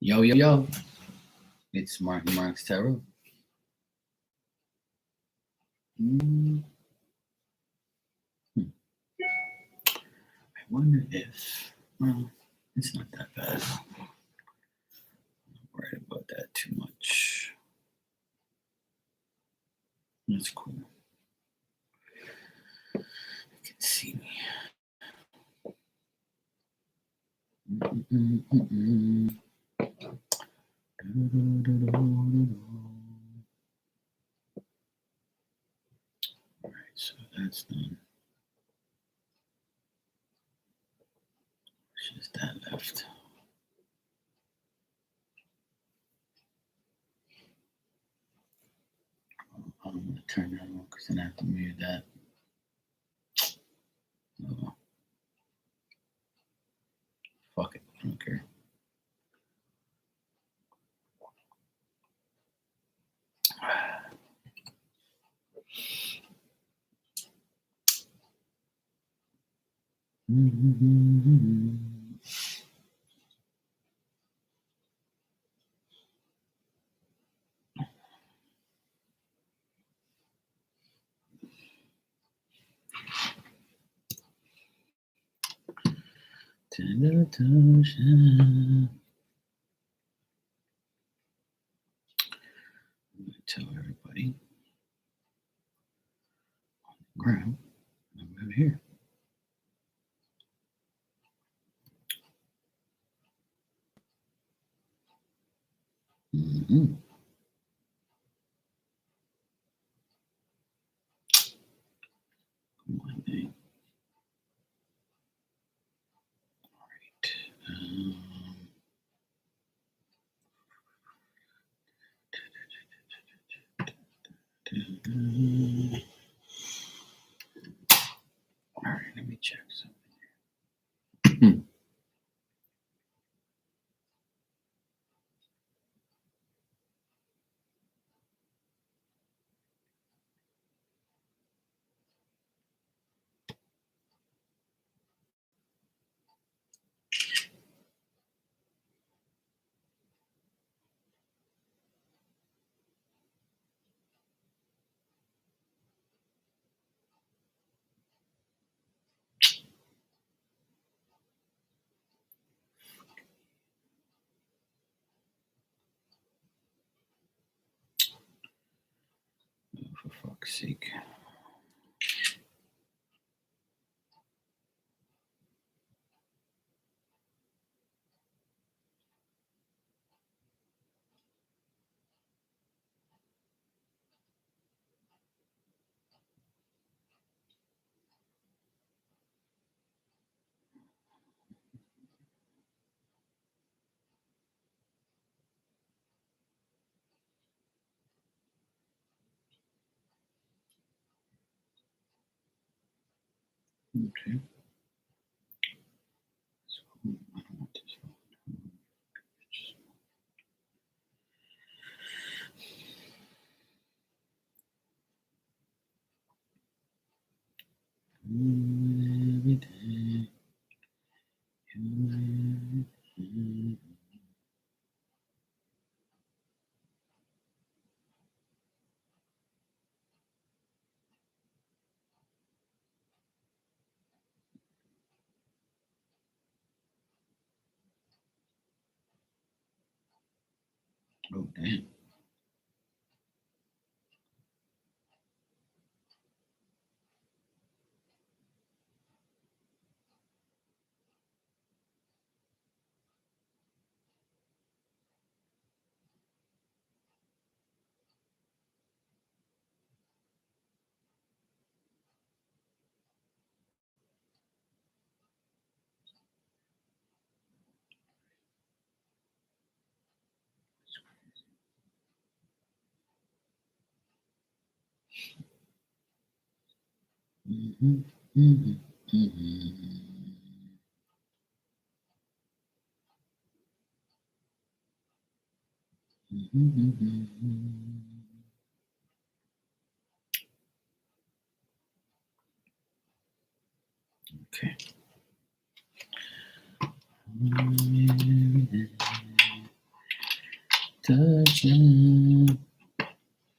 Yo, yo, yo. It's Martin Marks Tarot. Hmm. I wonder if, well, it's not that bad. I'm not worried about that too much. That's cool. You can see me. All right, so that's done. It's just that left. I'm going to turn that on because then I have to mute that. Oh. Fuck it. I don't care. Tell everybody on the ground I'm over here. Mm-hmm. Come on, man. All right. All right, let me check something. For fuck's sake. Okay. So I don't want this one. Every day. Oh, damn. Mm-hmm. Mm-hmm. Mm-hmm. Mm-hmm. Okay. Every day. touching.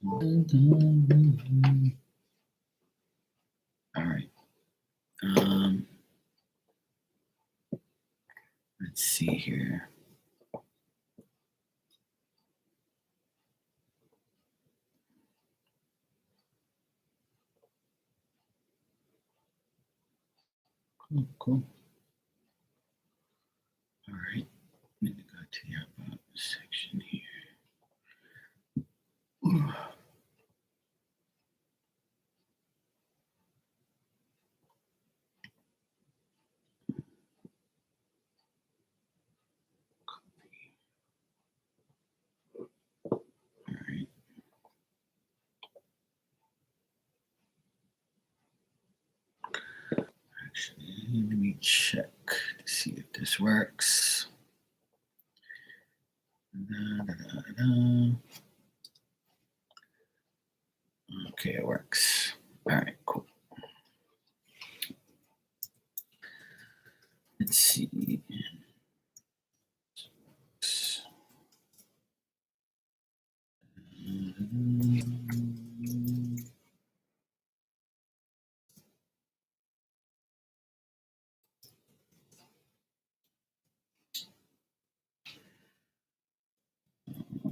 All right. Let's see here. Cool. All right. I'm going to go to the about section here. All right. Actually, let me check to see if this works. Okay, it works. All right, cool. Let's see. Let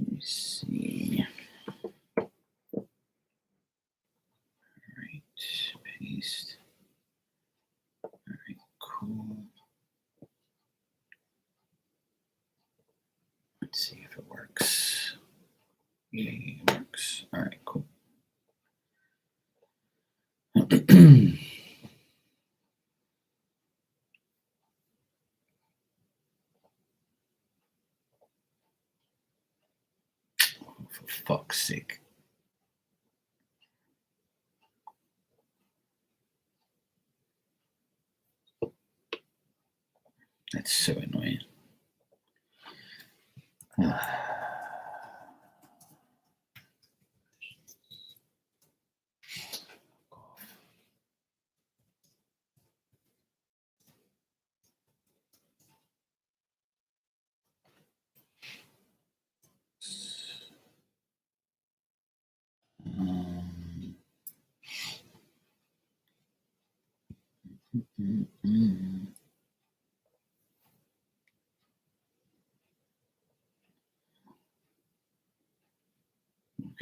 me see. All right, paste. All right, cool. Let's see if it works. Yeah, it works. All right, cool. For fuck's sake. That's so annoying.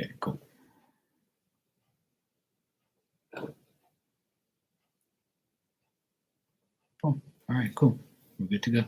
Okay, cool. Oh, all right, cool. We're good to go.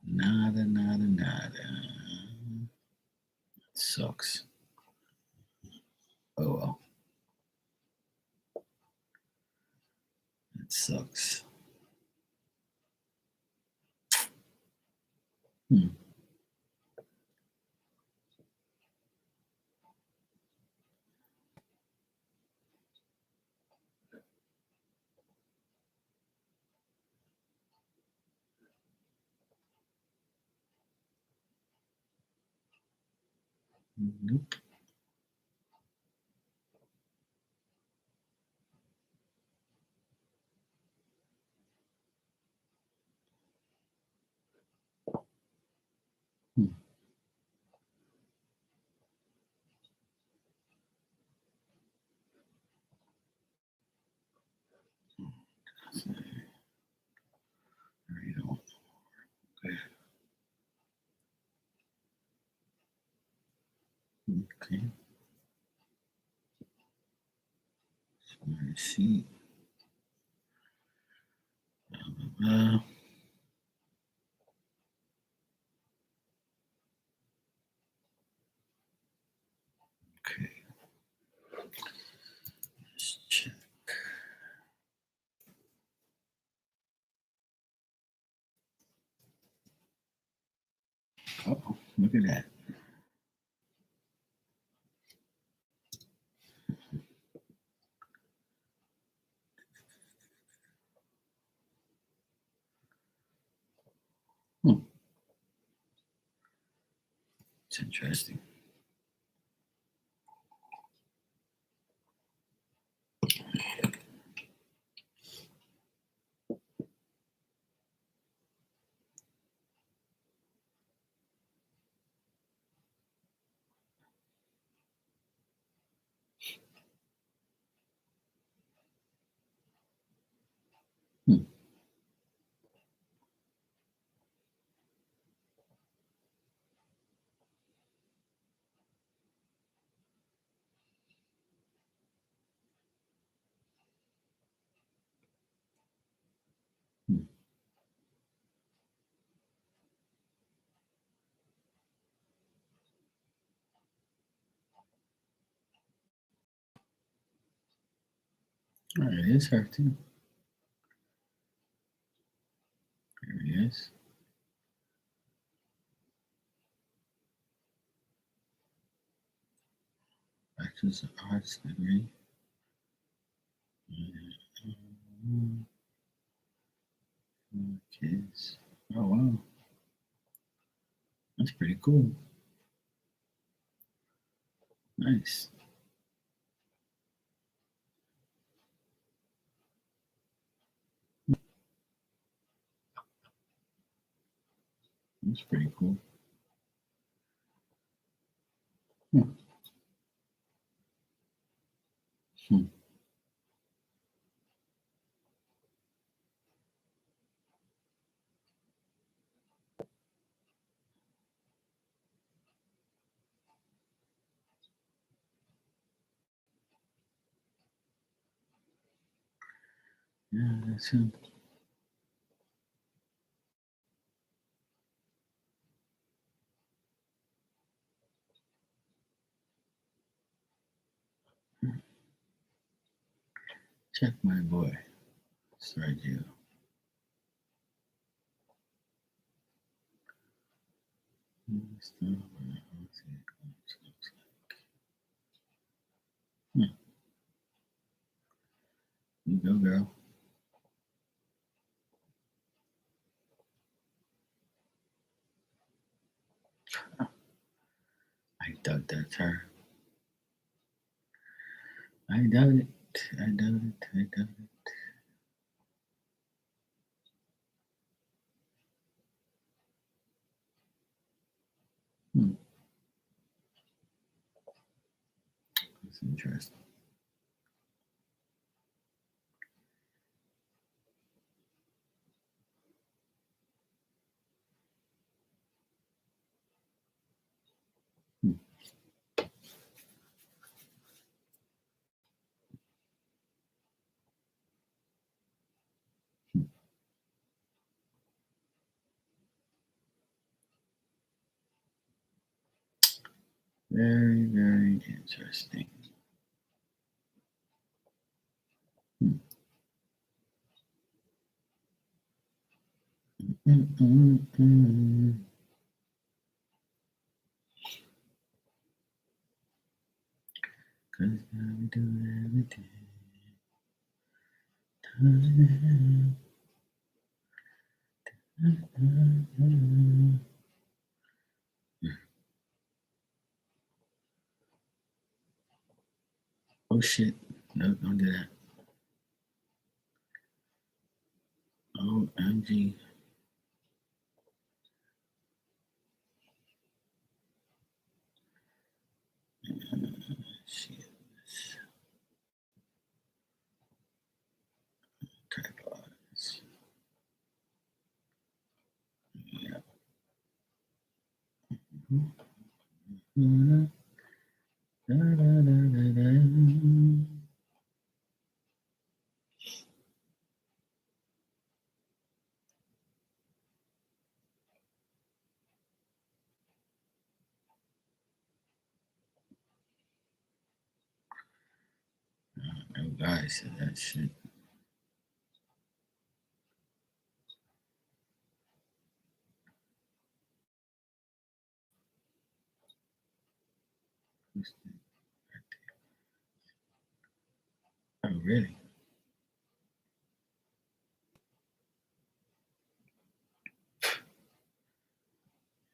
Nada. Nada. It sucks. Oh well. It sucks. Nope. Okay. Let's see. Okay. Let's check. Oh, look at that. Hmm. It's interesting. Hmm. Hmm. All right, it is her too. There he is. Bachelor's of Arts degree. Kids. Oh wow, that's pretty cool. Nice. That's pretty cool. Hmm. Hmm. Yeah, that's him. Check my boy, Sergio. Hmm. You go, girl. I doubt that's her. I doubt it. I doubt it. I doubt it. Hmm. That's interesting. Hmm. Very, very interesting. Hmm. Mm-mm-mm. Cause now we do everything. Oh shit. No, don't do that. OMG. Shit. Tripods. Yeah. No guy said that shit. Who's the birthday? Oh, really?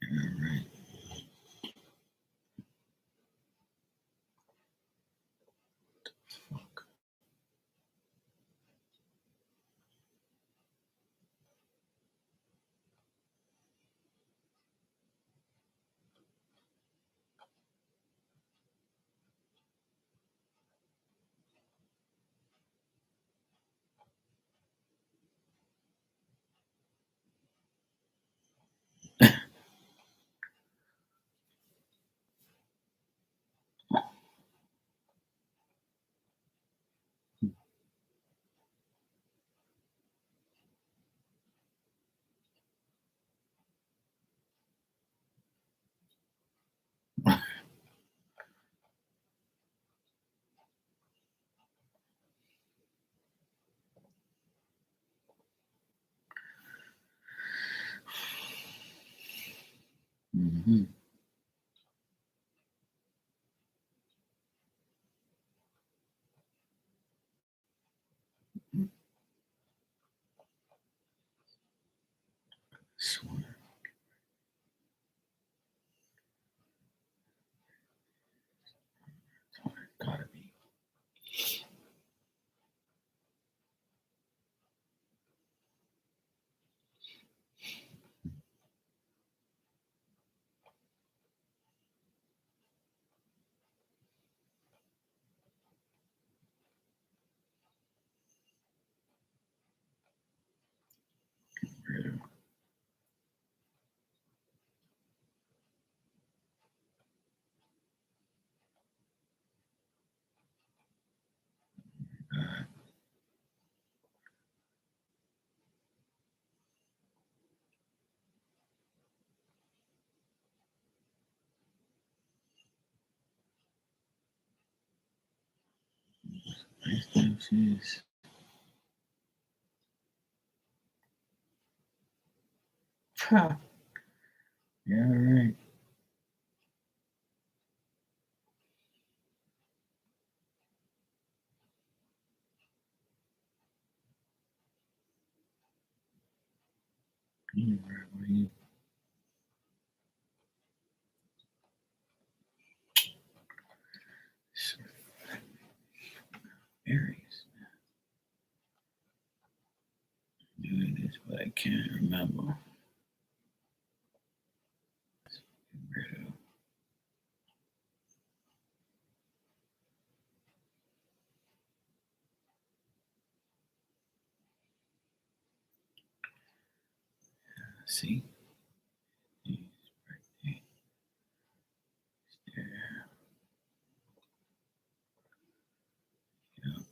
All right. Fuck. Mm-hmm. Swear. Gotta be. Real. God. Nice stuff, sis. Ha. Yeah, all right. You right, what are you? Aries. Doing this, but I can't remember. Weirdo. See? His birthday. Yeah. Yeah.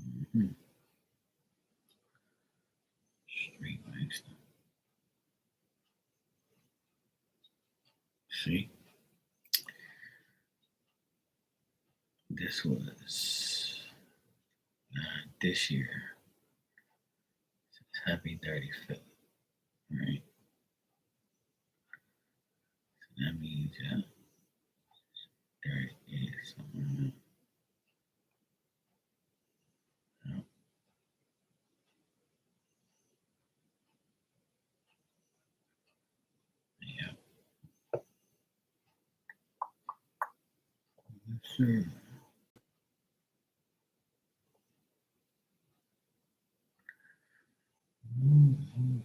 Mm-hmm. Straight legs. See? This was this year. Happy 35th, right? So that means, yeah, there is something. Yeah. Yeah. Yes, sir. Mhm.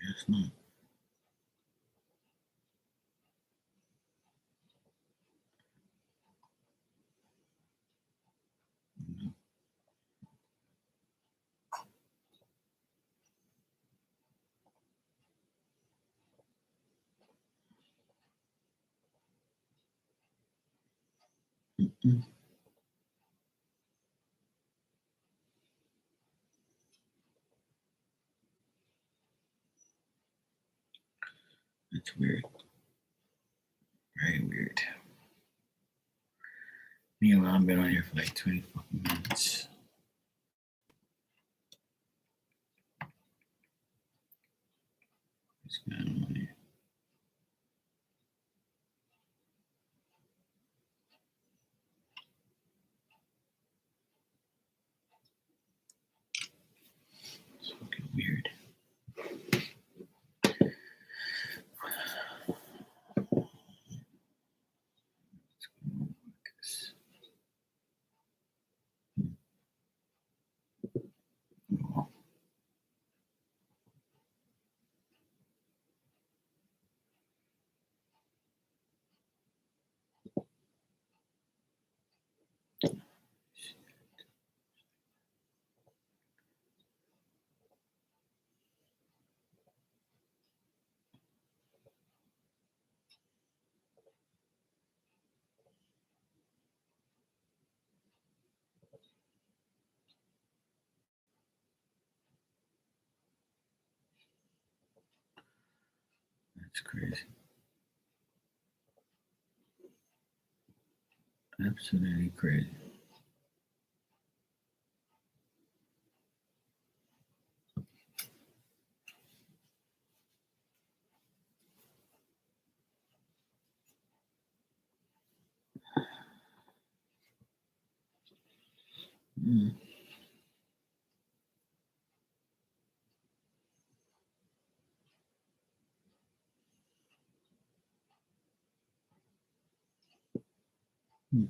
Guess not. No. Mm-mm. That's weird. Very weird. Meanwhile, I've been on here for like 20 fucking minutes. What's going on here? It's fucking weird. What's going on with this? Oh, that's crazy. Absolutely crazy. Mm. Mm.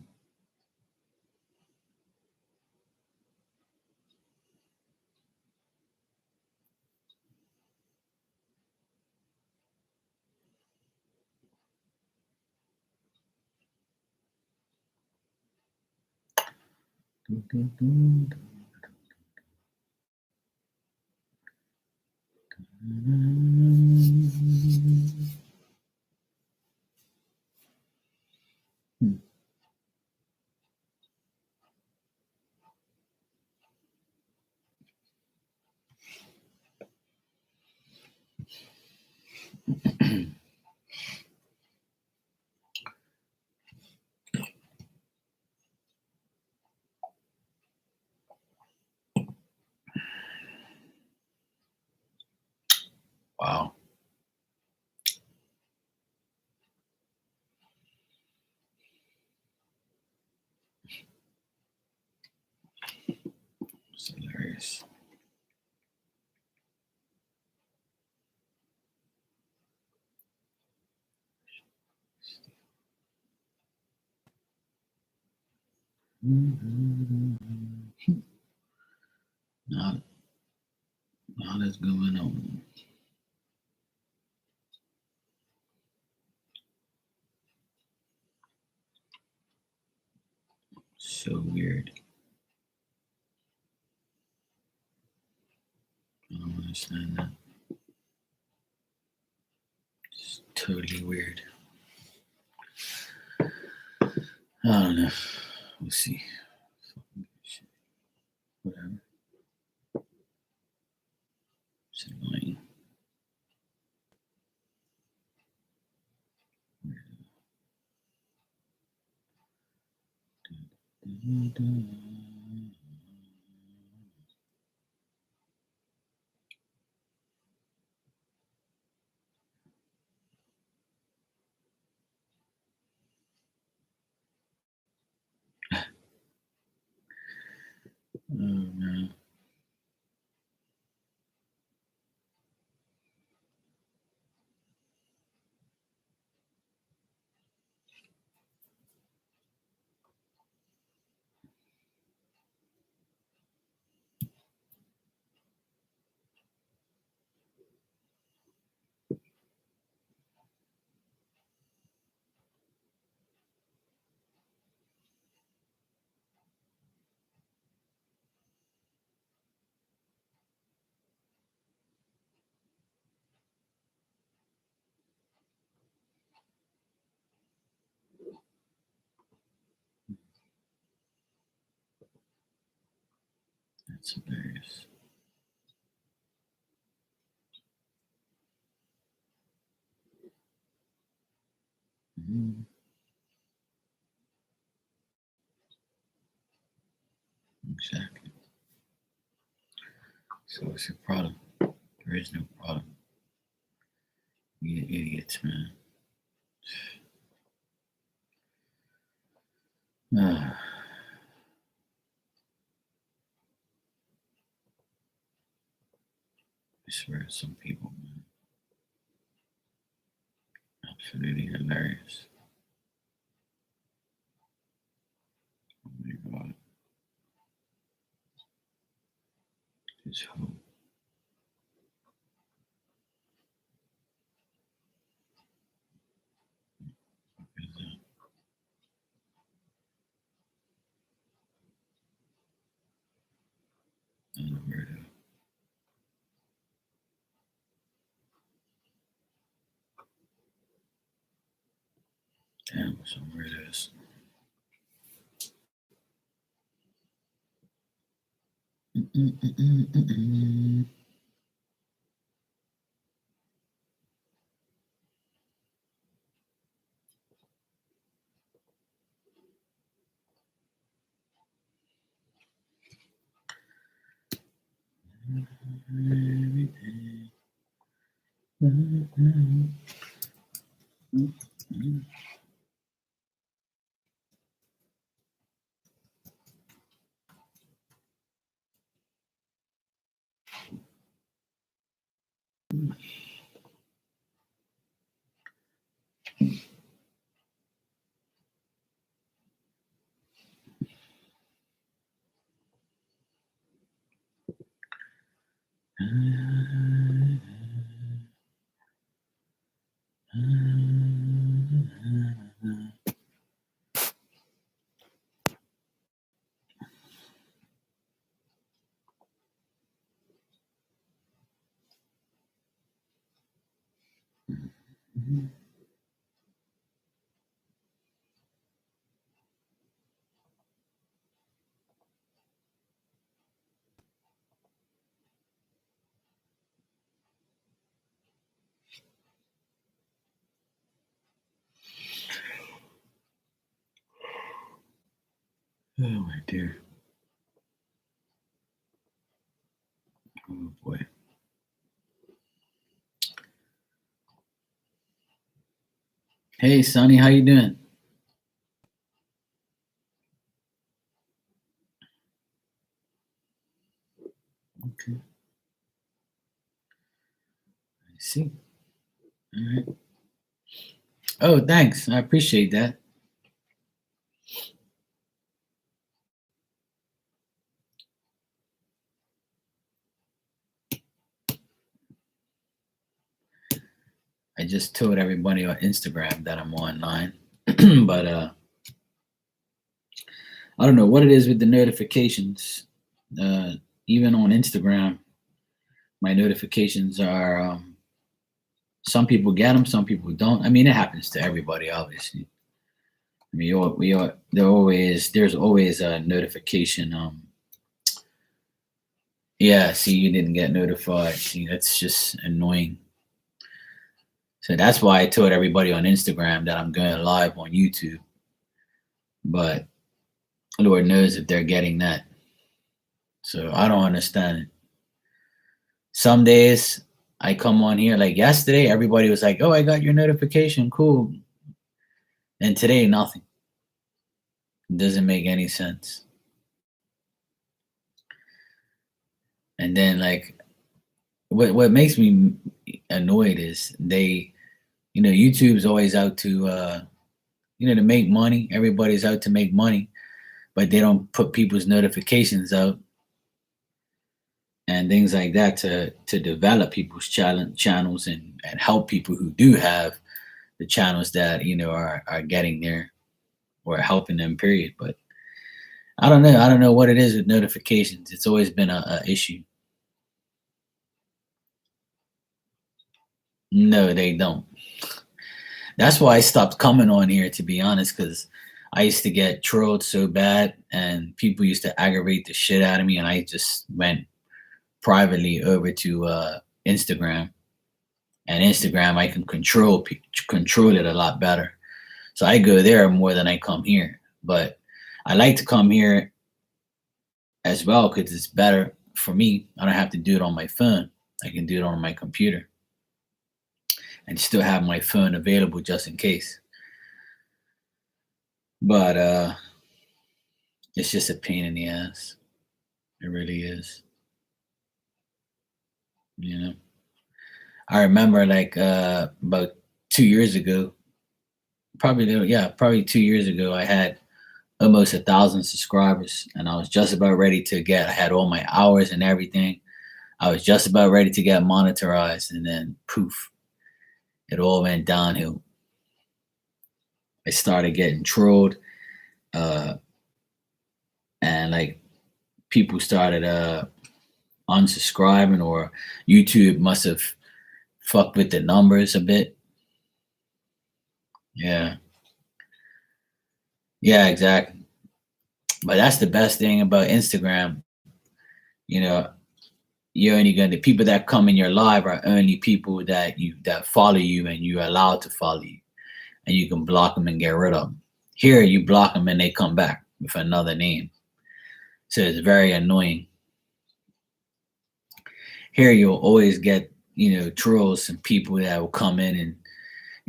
Dun, dun, dun, dun, dun. Mm. Wow. It's hilarious. Mm-hmm. Not, not is going on. So weird. I don't understand that. It's totally weird. I don't know. We'll see. Fucking shit. Whatever. It's annoying. Oh man. That's hilarious. Mhm. Exactly. So what's your problem? There is no problem. You idiots, man. Ah, I swear, some people, man, absolutely hilarious. Oh my god, this whole is unheard of. Damn, some weirdos. Mm-mm-mm-mm-mm. Everything. Mm-mm. Mm-mm. Oh my dear. Oh boy. Hey Sonny, how you doing? Okay, I see. All right. Oh, thanks. I appreciate that. I just told everybody on Instagram that I'm online, but I don't know what it is with the notifications. Uh, Even on Instagram, my notifications are some people get them, some people don't. I mean, it happens to everybody, obviously. I mean, there's always a notification. Yeah, see, you didn't get notified. See, that's just annoying. So that's why I told everybody on Instagram that I'm going live on YouTube. But Lord knows if they're getting that. So I don't understand it. Some days I come on here, like yesterday, everybody was like, "Oh, I got your notification, cool." And today, nothing. It doesn't make any sense. And then, like, what makes me annoyed is YouTube's always out to make money. Everybody's out to make money, but they don't put people's notifications out and things like that to develop people's channels and help people who do have the channels that are getting there or helping them. Period. But I don't know. I don't know what it is with notifications. It's always been a issue. No, they don't. That's why I stopped coming on here, to be honest, because I used to get trolled so bad, and people used to aggravate the shit out of me, and I just went privately over to Instagram. And Instagram, I can control it a lot better. So I go there more than I come here. But I like to come here as well because it's better for me. I don't have to do it on my phone. I can do it on my computer and still have my phone available just in case. But it's just a pain in the ass. It really is. You know. I remember like about 2 years ago, probably 2 years ago, I had almost 1,000 subscribers, and I was just about ready to get. I had all my hours and everything. I was just about ready to get monetized, and then poof, it all went downhill. I started getting trolled, uh, and like people started unsubscribing, or YouTube must have fucked with the numbers a bit. Yeah, yeah, exactly. But that's the best thing about Instagram. You know, you're only going to people that come in your live are only people that follow you and you're allowed to follow you, and you can block them and get rid of them. Here, you block them and they come back with another name, so it's very annoying. Here, you'll always get trolls and people that will come in, and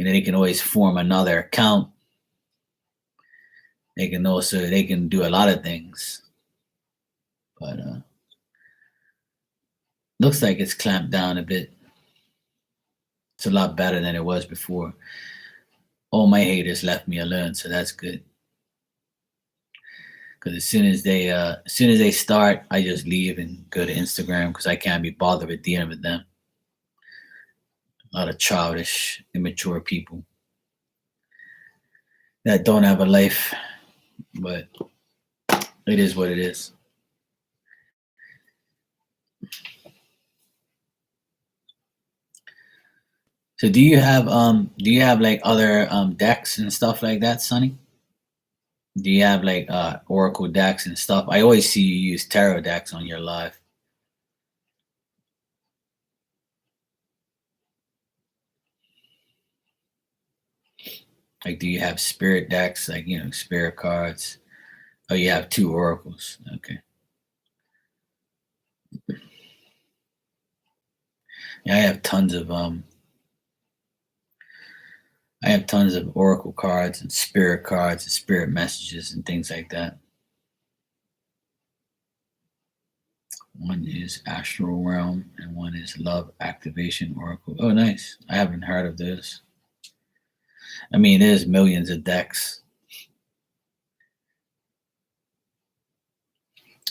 they can always form another account. They can do a lot of things, but looks like it's clamped down a bit. It's a lot better than it was before. All my haters left me alone, so that's good. Because as soon as they start, I just leave and go to Instagram because I can't be bothered with dealing with them. A lot of childish, immature people that don't have a life, but it is what it is. So do you have like other decks and stuff like that, Sonny? Do you have like Oracle decks and stuff? I always see you use tarot decks on your live. Like, do you have spirit decks, like spirit cards? Oh, you have two oracles. Okay. Yeah, I have tons of oracle cards and spirit messages and things like that. One is Astral Realm and one is Love Activation Oracle. Oh, nice. I haven't heard of this. I mean, there's millions of decks.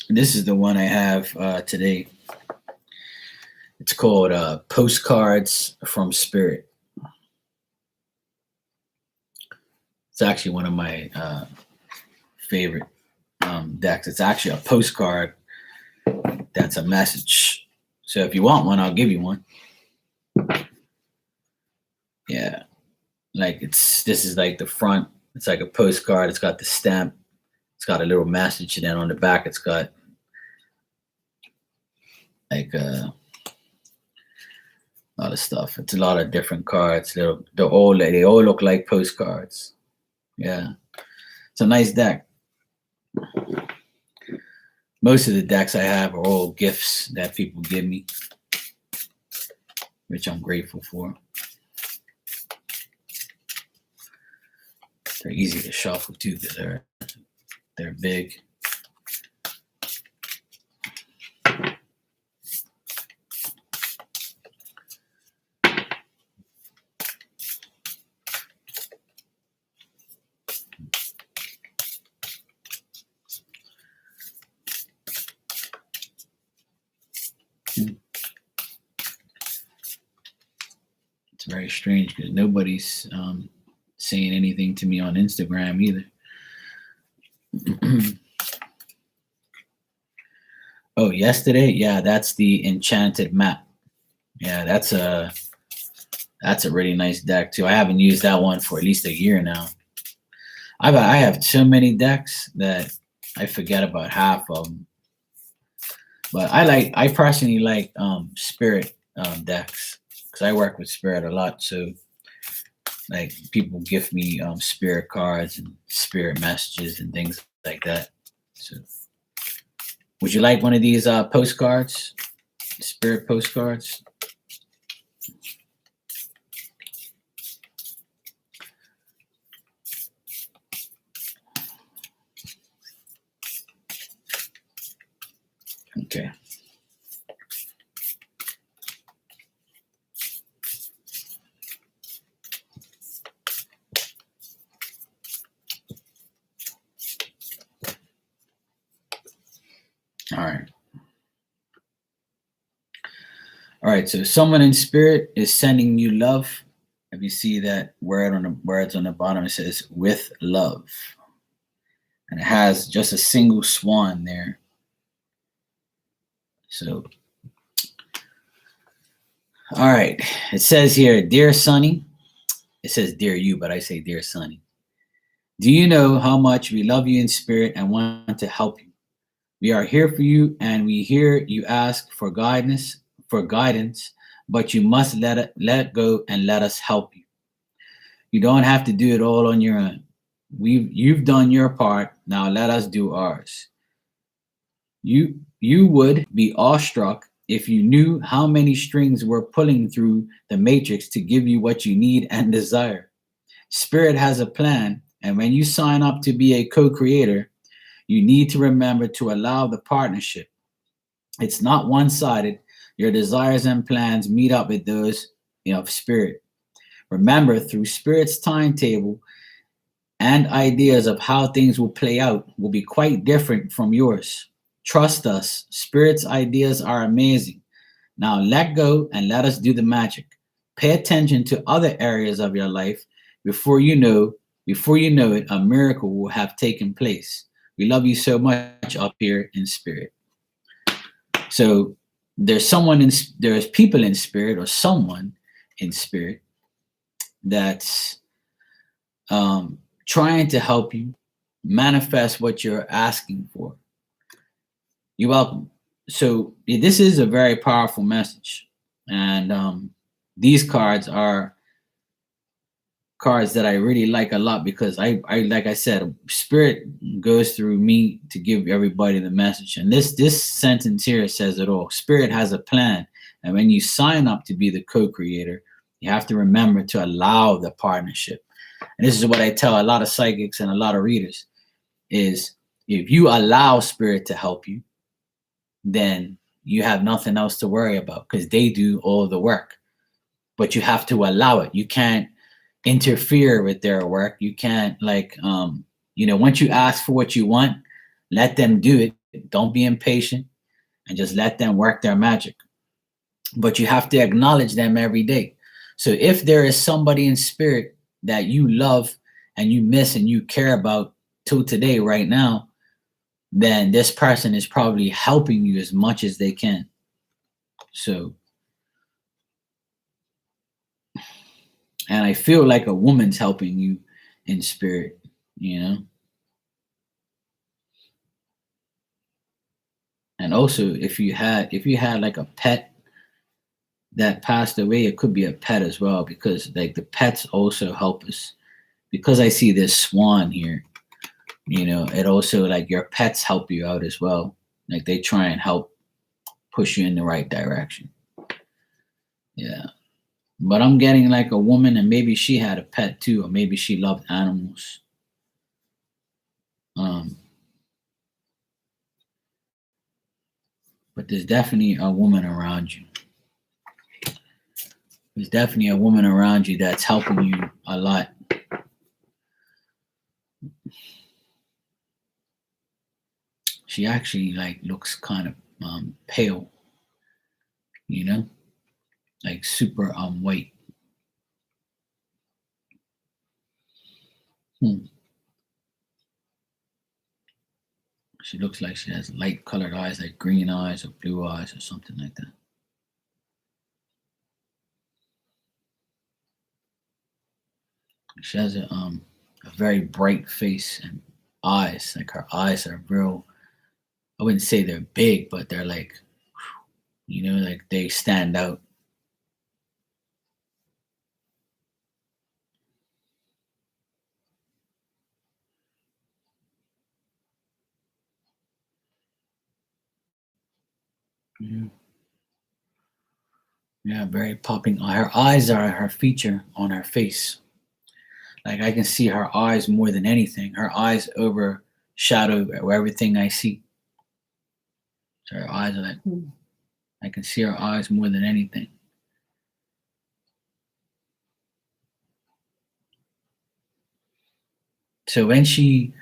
This is the one I have today. It's called Postcards from Spirit. It's actually one of my favorite decks. It's actually a postcard that's a message. So if you want one, I'll give you one. Yeah. Like this is like the front. It's like a postcard. It's got the stamp. It's got a little message, and then on the back, it's got like a lot of stuff. It's a lot of different cards. They all look like postcards. Yeah, it's a nice deck. Most of the decks I have are all gifts that people give me, which I'm grateful for. They're easy to shuffle too, because they're big. It's very strange because nobody's saying anything to me on Instagram either. Oh, yesterday? Yeah, that's the Enchanted Map. Yeah, that's a really nice deck too. I haven't used that one for at least a year now. I have so many decks that I forget about half of them. But I personally like spirit decks because I work with spirit a lot. So like people give me spirit cards and spirit messages and things like that. So would you like one of these postcards, spirit postcards? Okay. All right. All right. So someone in spirit is sending you love. If you see that word on the words on the bottom, it says with love. And it has just a single swan there. So all right. It says here, dear Sonny. It says dear you, but I say dear Sonny. Do you know how much we love you in spirit and want to help you? We are here for you, and we hear you ask for guidance, but you must let go and let us help you. You don't have to do it all on your own. You've done your part. Now let us do ours. You would be awestruck if you knew how many strings we're pulling through the matrix to give you what you need and desire. Spirit has a plan, and when you sign up to be a co-creator, you need to remember to allow the partnership. It's not one-sided. Your desires and plans meet up with those of spirit. Remember, through spirit's timetable and ideas of how things will play out will be quite different from yours. Trust us, spirit's ideas are amazing. Now let go and let us do the magic. Pay attention to other areas of your life before you know it, a miracle will have taken place. We love you so much up here in spirit. So there's people in spirit or someone in spirit that's trying to help you manifest what you're asking for. You're welcome. So this is a very powerful message, and these cards are cards that I really like a lot because I like I said, spirit goes through me to give everybody the message. And this sentence here says it all. Spirit has a plan, and when you sign up to be the co-creator, you have to remember to allow the partnership. And this is what I tell a lot of psychics and a lot of readers is if you allow spirit to help you, then you have nothing else to worry about because they do all the work. But you have to allow it. You can't interfere with their work. You can't once you ask for what you want, let them do it. Don't be impatient and just let them work their magic. But you have to acknowledge them every day. So if there is somebody in spirit that you love and you miss and you care about till today, right now, then this person is probably helping you as much as they can. So, and I feel like a woman's helping you in spirit, you know. And also, if you had like a pet that passed away, it could be a pet as well because like the pets also help us. Because I see this swan here, it also like your pets help you out as well. Like they try and help push you in the right direction. Yeah. But I'm getting like a woman and maybe she had a pet too, or maybe she loved animals. Um, but there's definitely a woman around you. There's definitely a woman around you that's helping you a lot. She actually like looks kind of pale, like super white. Hmm. She looks like she has light colored eyes, like green eyes or blue eyes or something like that. She has a a very bright face and eyes. Like her eyes are real. I wouldn't say they're big, but they're like, like they stand out. Yeah, yeah, very popping. Her eyes are her feature on her face. Like I can see her eyes more than anything. Her eyes overshadow everything I see. So her eyes are like, ooh. I can see her eyes more than anything. So when she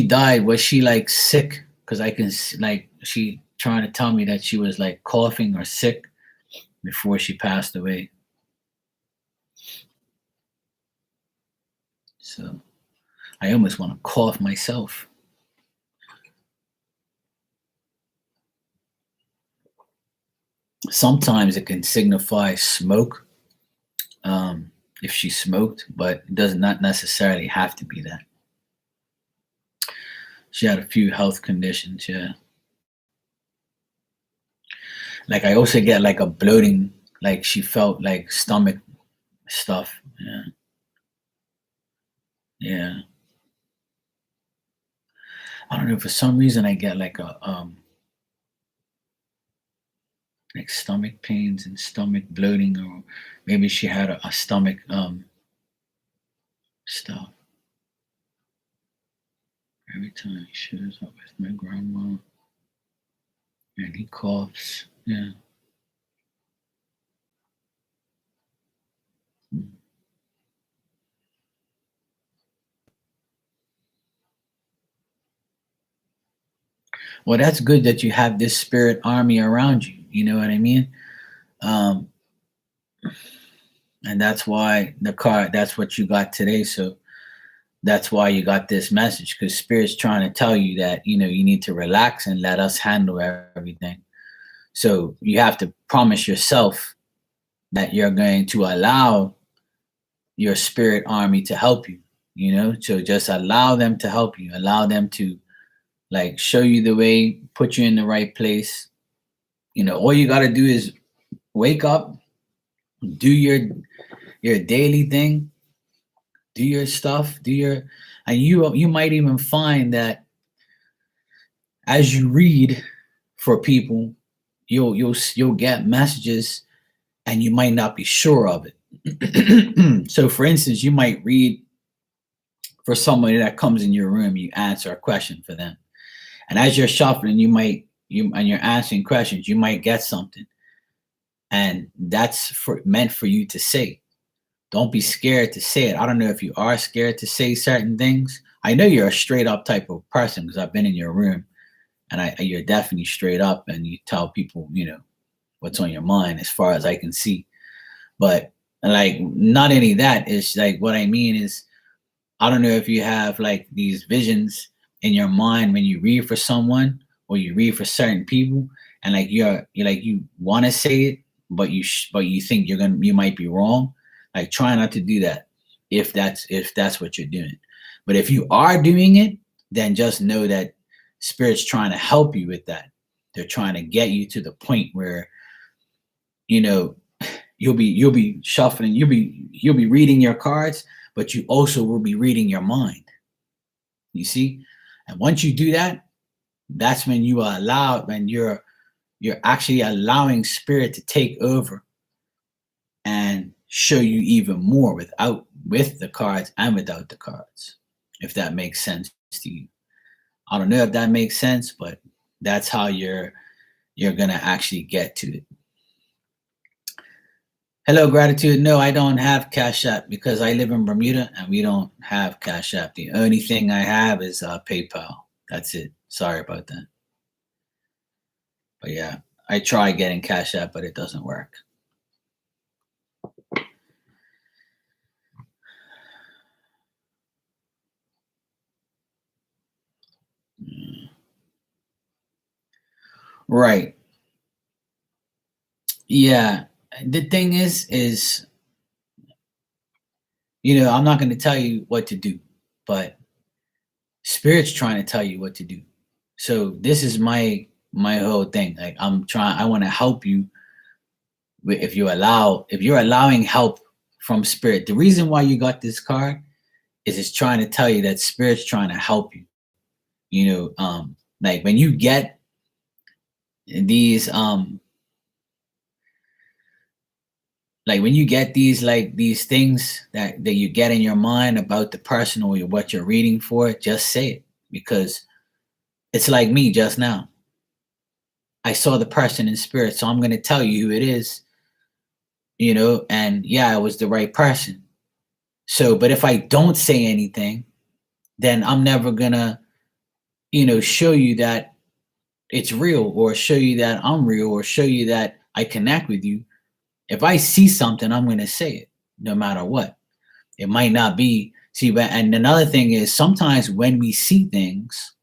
died, was she like sick? Because I can like she trying to tell me that she was like coughing or sick before she passed away. So I almost want to cough myself. Sometimes it can signify smoke, if she smoked, but it does not necessarily have to be that. She had a few health conditions, yeah. Like I also get like a bloating, like she felt like stomach stuff. Yeah, yeah. I don't know. For some reason, I get like stomach pains and stomach bloating, or maybe she had a stomach stuff. Every time he shows up with my grandma and he coughs. Yeah. Mm. Well, that's good that you have this spirit army around you. You know what I mean? Um, and that's why the card. That's what you got today. So that's why you got this message, because spirit's trying to tell you that you need to relax and let us handle everything. So you have to promise yourself that you're going to allow your spirit army to help you. So just allow them to help you, allow them to like show you the way, put you in the right place. All you got to do is wake up, do your daily thing, do your stuff, and you might even find that as you read for people, you'll get messages and you might not be sure of it. So for instance, you might read for somebody that comes in your room, you answer a question for them. And as you're shuffling, and you're answering questions, you might get something. And that's meant for you to say. Don't be scared to say it. I don't know if you are scared to say certain things. I know you're a straight up type of person because I've been in your room, and you're definitely straight up and you tell people, what's on your mind as far as I can see. But like not any of that is like what I mean is I don't know if you have like these visions in your mind when you read for someone or you read for certain people, and like you're like you want to say it, but you think you might be wrong. Like try not to do that if that's what you're doing. But if you are doing it, then just know that spirit's trying to help you with that. They're trying to get you to the point where you know you'll be shuffling, you'll be reading your cards, but you also will be reading your mind. You see? And once you do that, that's when you're actually allowing spirit to take over and show you even more with the cards and without the cards. If that makes sense to you. I don't know if that makes sense, but that's how you're gonna actually get to it. Hello, gratitude. No, I don't have Cash App because I live in Bermuda and we don't have Cash App. The only thing I have is PayPal. That's it. Sorry about that. But yeah, I try getting Cash App, but it doesn't work. Right. Yeah. The thing is I'm not going to tell you what to do, but spirit's trying to tell you what to do. So this is my whole thing. Like I want to help you if you're allowing help from spirit. The reason why you got this card is it's trying to tell you that spirit's trying to help you. Like when you get these like when you get these like these things that you get in your mind about the person or what you're reading for, just say it, because it's like me just now. I saw the person in spirit, so I'm going to tell you who it is, and yeah, it was the right person. So, but if I don't say anything, then I'm never going to, show you that it's real, or show you that I'm real, or show you that I connect with you. If I see something, I'm going to say it no matter what. It might not be, see, but, and another thing is sometimes when we see things,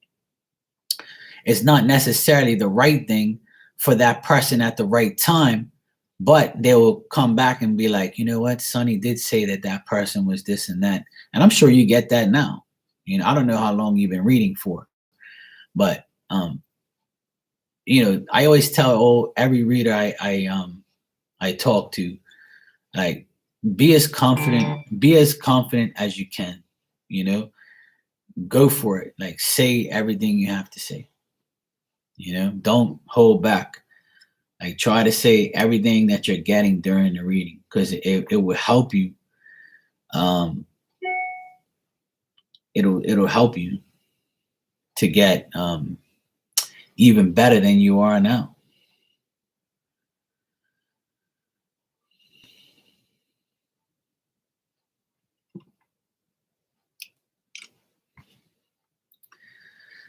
it's not necessarily the right thing for that person at the right time, but they will come back and be like, you know what, Sonny did say that that person was this and that. And I'm sure you get that now. I don't know how long you've been reading for, but I always tell every reader I talk to, like, be as confident as you can, you know, go for it. Like, say everything you have to say, don't hold back. Like, try to say everything that you're getting during the reading, because it will help you. Um, it'll help you to get even better than you are now.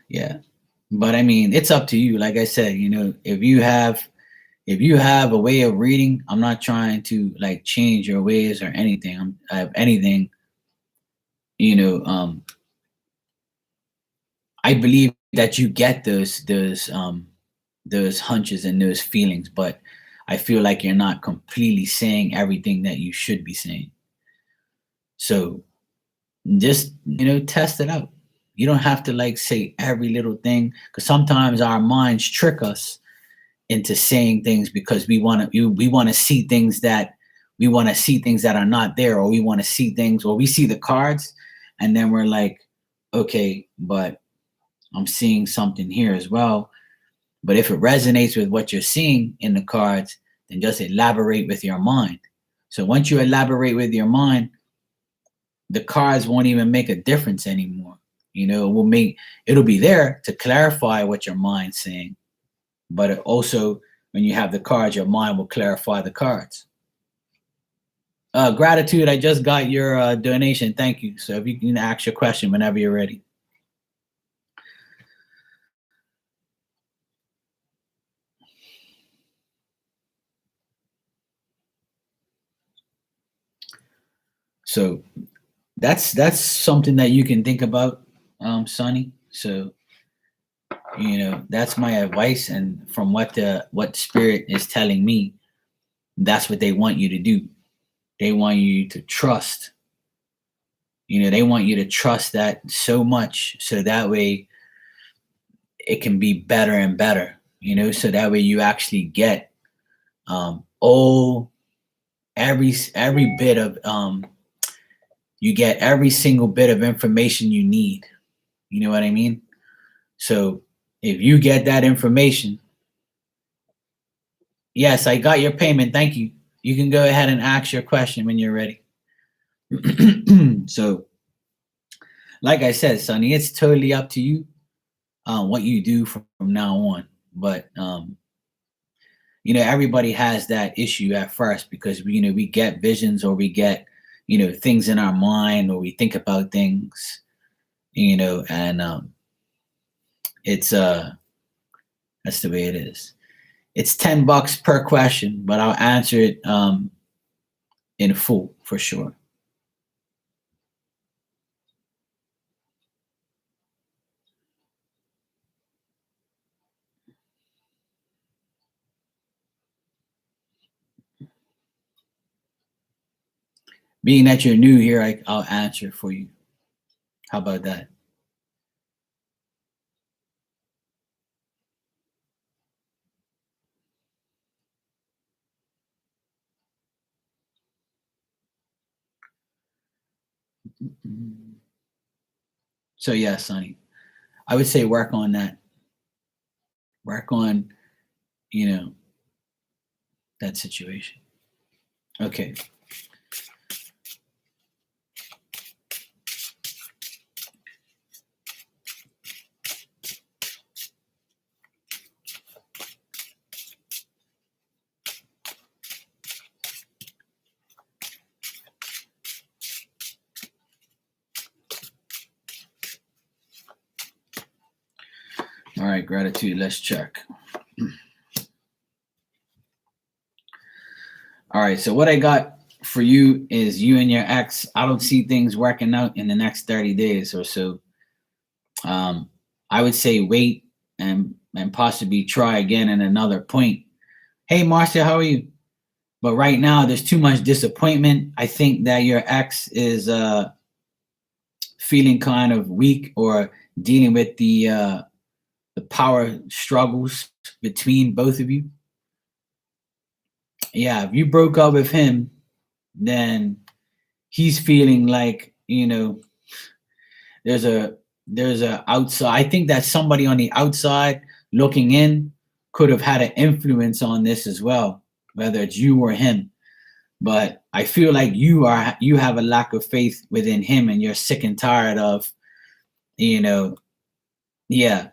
Yeah. But I mean, it's up to you. Like I said, if you have a way of reading, I'm not trying to like change your ways or anything. I have anything, you know, I believe that you get those hunches and those feelings, but I feel like you're not completely saying everything that you should be saying. So just, test it out. You don't have to like say every little thing, because sometimes our minds trick us into saying things because we want to see things that are not there, or we want to see things, or we see the cards and then we're like, okay, but I'm seeing something here as well. But if it resonates with what you're seeing in the cards, then just elaborate with your mind. So once you elaborate with your mind, the cards won't even make a difference anymore. It'll be there to clarify what your mind's saying, but it also, when you have the cards, your mind will clarify the cards. Gratitude, I just got your donation. Thank you. So if you can ask your question whenever you're ready. So that's something that you can think about, Sonny. So that's my advice, and from what spirit is telling me, that's what they want you to do. They want you to trust. They want you to trust that so much, so that way it can be better and better. So that way you actually get all every bit of you get every single bit of information you need. You know what I mean? So if you get that information, yes, I got your payment. Thank you. You can go ahead and ask your question when you're ready. So, like I said, Sonny, it's totally up to you what you do from now on. But everybody has that issue at first, because we get visions, or we get things in our mind, or we think about things, and it's that's the way it is. It's $10 per question, but I'll answer it in full for sure. Being that you're new here, I'll answer for you. How about that? So yeah, Sonny, I would say work on that. Work on, you know, that situation. Okay. All right, gratitude. Let's check. All right, so what I got for you is you and your ex. I don't see things working out in the next 30 days or so. I would say wait and possibly try again at another point. Hey, Marcia, how are you? But right now, there's too much disappointment. I think that your ex is feeling kind of weak or dealing with the power struggles between both of you. Yeah, if you broke up with him, then he's feeling like, there's a outside. I think that somebody on the outside looking in could have had an influence on this as well, whether it's you or him. But I feel like you have a lack of faith within him, and you're sick and tired of, yeah.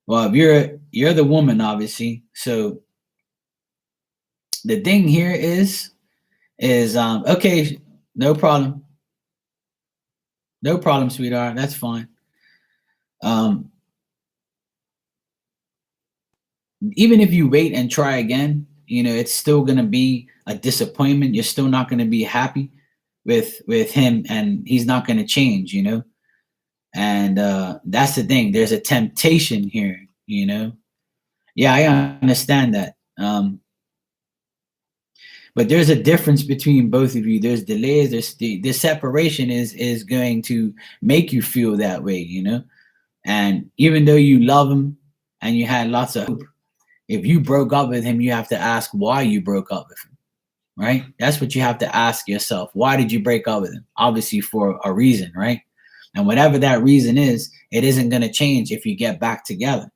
Well, if you're the woman, obviously. So the thing here is okay, no problem. No problem, sweetheart. That's fine. Even if you wait and try again, it's still gonna be a disappointment. You're still not gonna be happy with him, and he's not gonna change, And that's the thing. There's a temptation here, Yeah, I understand that. But there's a difference between both of you. There's delays. There's the separation is going to make you feel that way, And even though you love him and you had lots of hope, if you broke up with him, you have to ask why you broke up with him, right? That's what you have to ask yourself. Why did you break up with him? Obviously for a reason, right? And whatever that reason is, it isn't going to change if you get back together.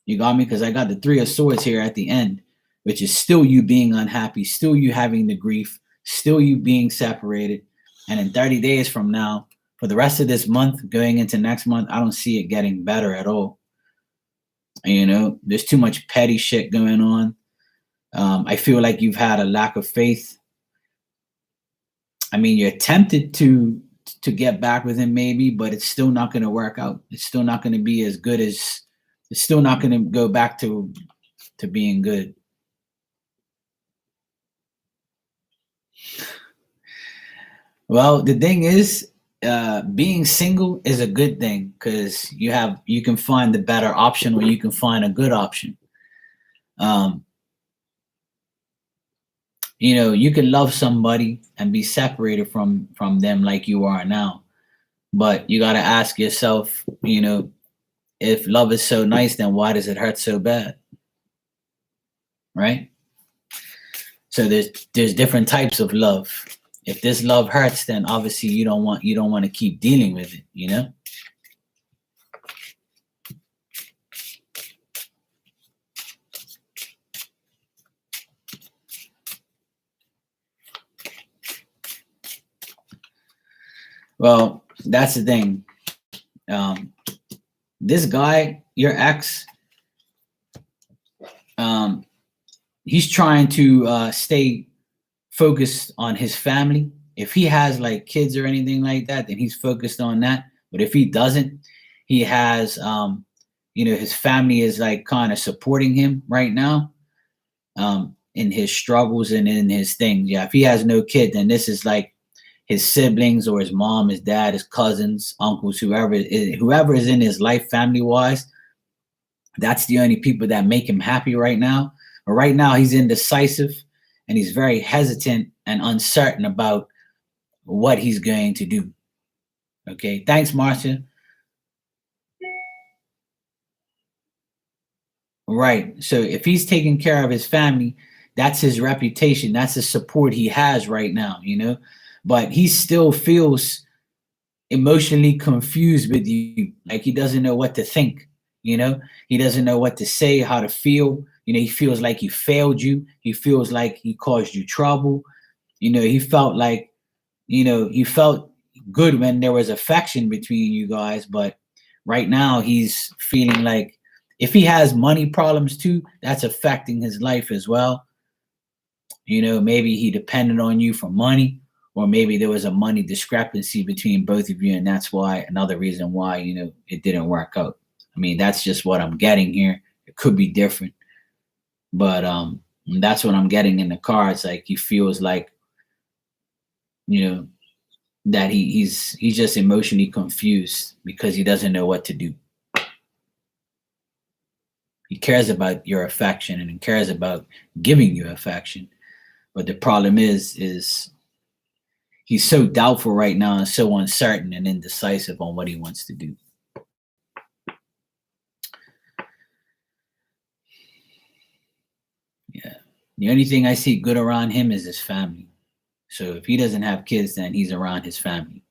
You got me? Because I got the 3 of Swords here at the end, which is still you being unhappy, still you having the grief, still you being separated. And in 30 days from now, for the rest of this month, going into next month, I don't see it getting better at all. There's too much petty shit going on. I feel like you've had a lack of faith. I mean, you're tempted to get back with him maybe, but it's still not going to work out. It's still not going to be as good as, it's still not going to go back to being good. Well, the thing is, being single is a good thing because you can find the better option, or you can find a good option. You can love somebody and be separated from them like you are now, but you got to ask yourself, if love is so nice, then why does it hurt so bad? Right? So there's different types of love. If this love hurts, then obviously you don't want to keep dealing with it, Well, that's the thing. This guy, your ex, he's trying to stay focused on his family. If he has like kids or anything like that, then he's focused on that. But if he doesn't, he has, his family is like kind of supporting him right now, in his struggles and in his things. Yeah, if he has no kid, then this is like his siblings or his mom, his dad, his cousins, uncles, whoever is in his life, family wise. That's the only people that make him happy right now. But right now, he's indecisive and he's very hesitant and uncertain about what he's going to do. Okay, thanks, Marcia. Right. So if he's taking care of his family, that's his reputation. That's the support he has right now, But he still feels emotionally confused with you. Like he doesn't know what to think, He doesn't know what to say, how to feel. He feels like he failed you. He feels like he caused you trouble. He felt like, he felt good when there was affection between you guys, but right now he's feeling like if he has money problems too, that's affecting his life as well. Maybe he depended on you for money, or maybe there was a money discrepancy between both of you, and that's why another reason why it didn't work out. I mean, that's just what I'm getting here. It could be different, but that's what I'm getting in the cards. Like he feels like that he's just emotionally confused because he doesn't know what to do. He cares about your affection and he cares about giving you affection, but the problem is he's so doubtful right now and so uncertain and indecisive on what he wants to do. Yeah, the only thing I see good around him is his family. So if he doesn't have kids, then he's around his family.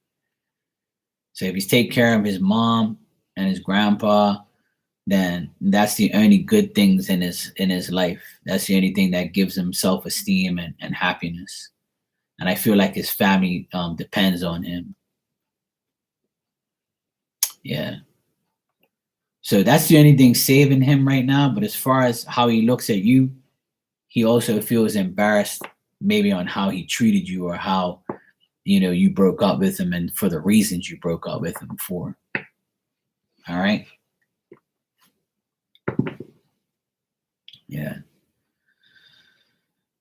So if he's taking care of his mom and his grandpa, then that's the only good things in his life. That's the only thing that gives him self-esteem and happiness. And I feel like his family depends on him. Yeah. So that's the only thing saving him right now. But as far as how he looks at you, he also feels embarrassed maybe on how he treated you or how you broke up with him and for the reasons you broke up with him for. All right. Yeah.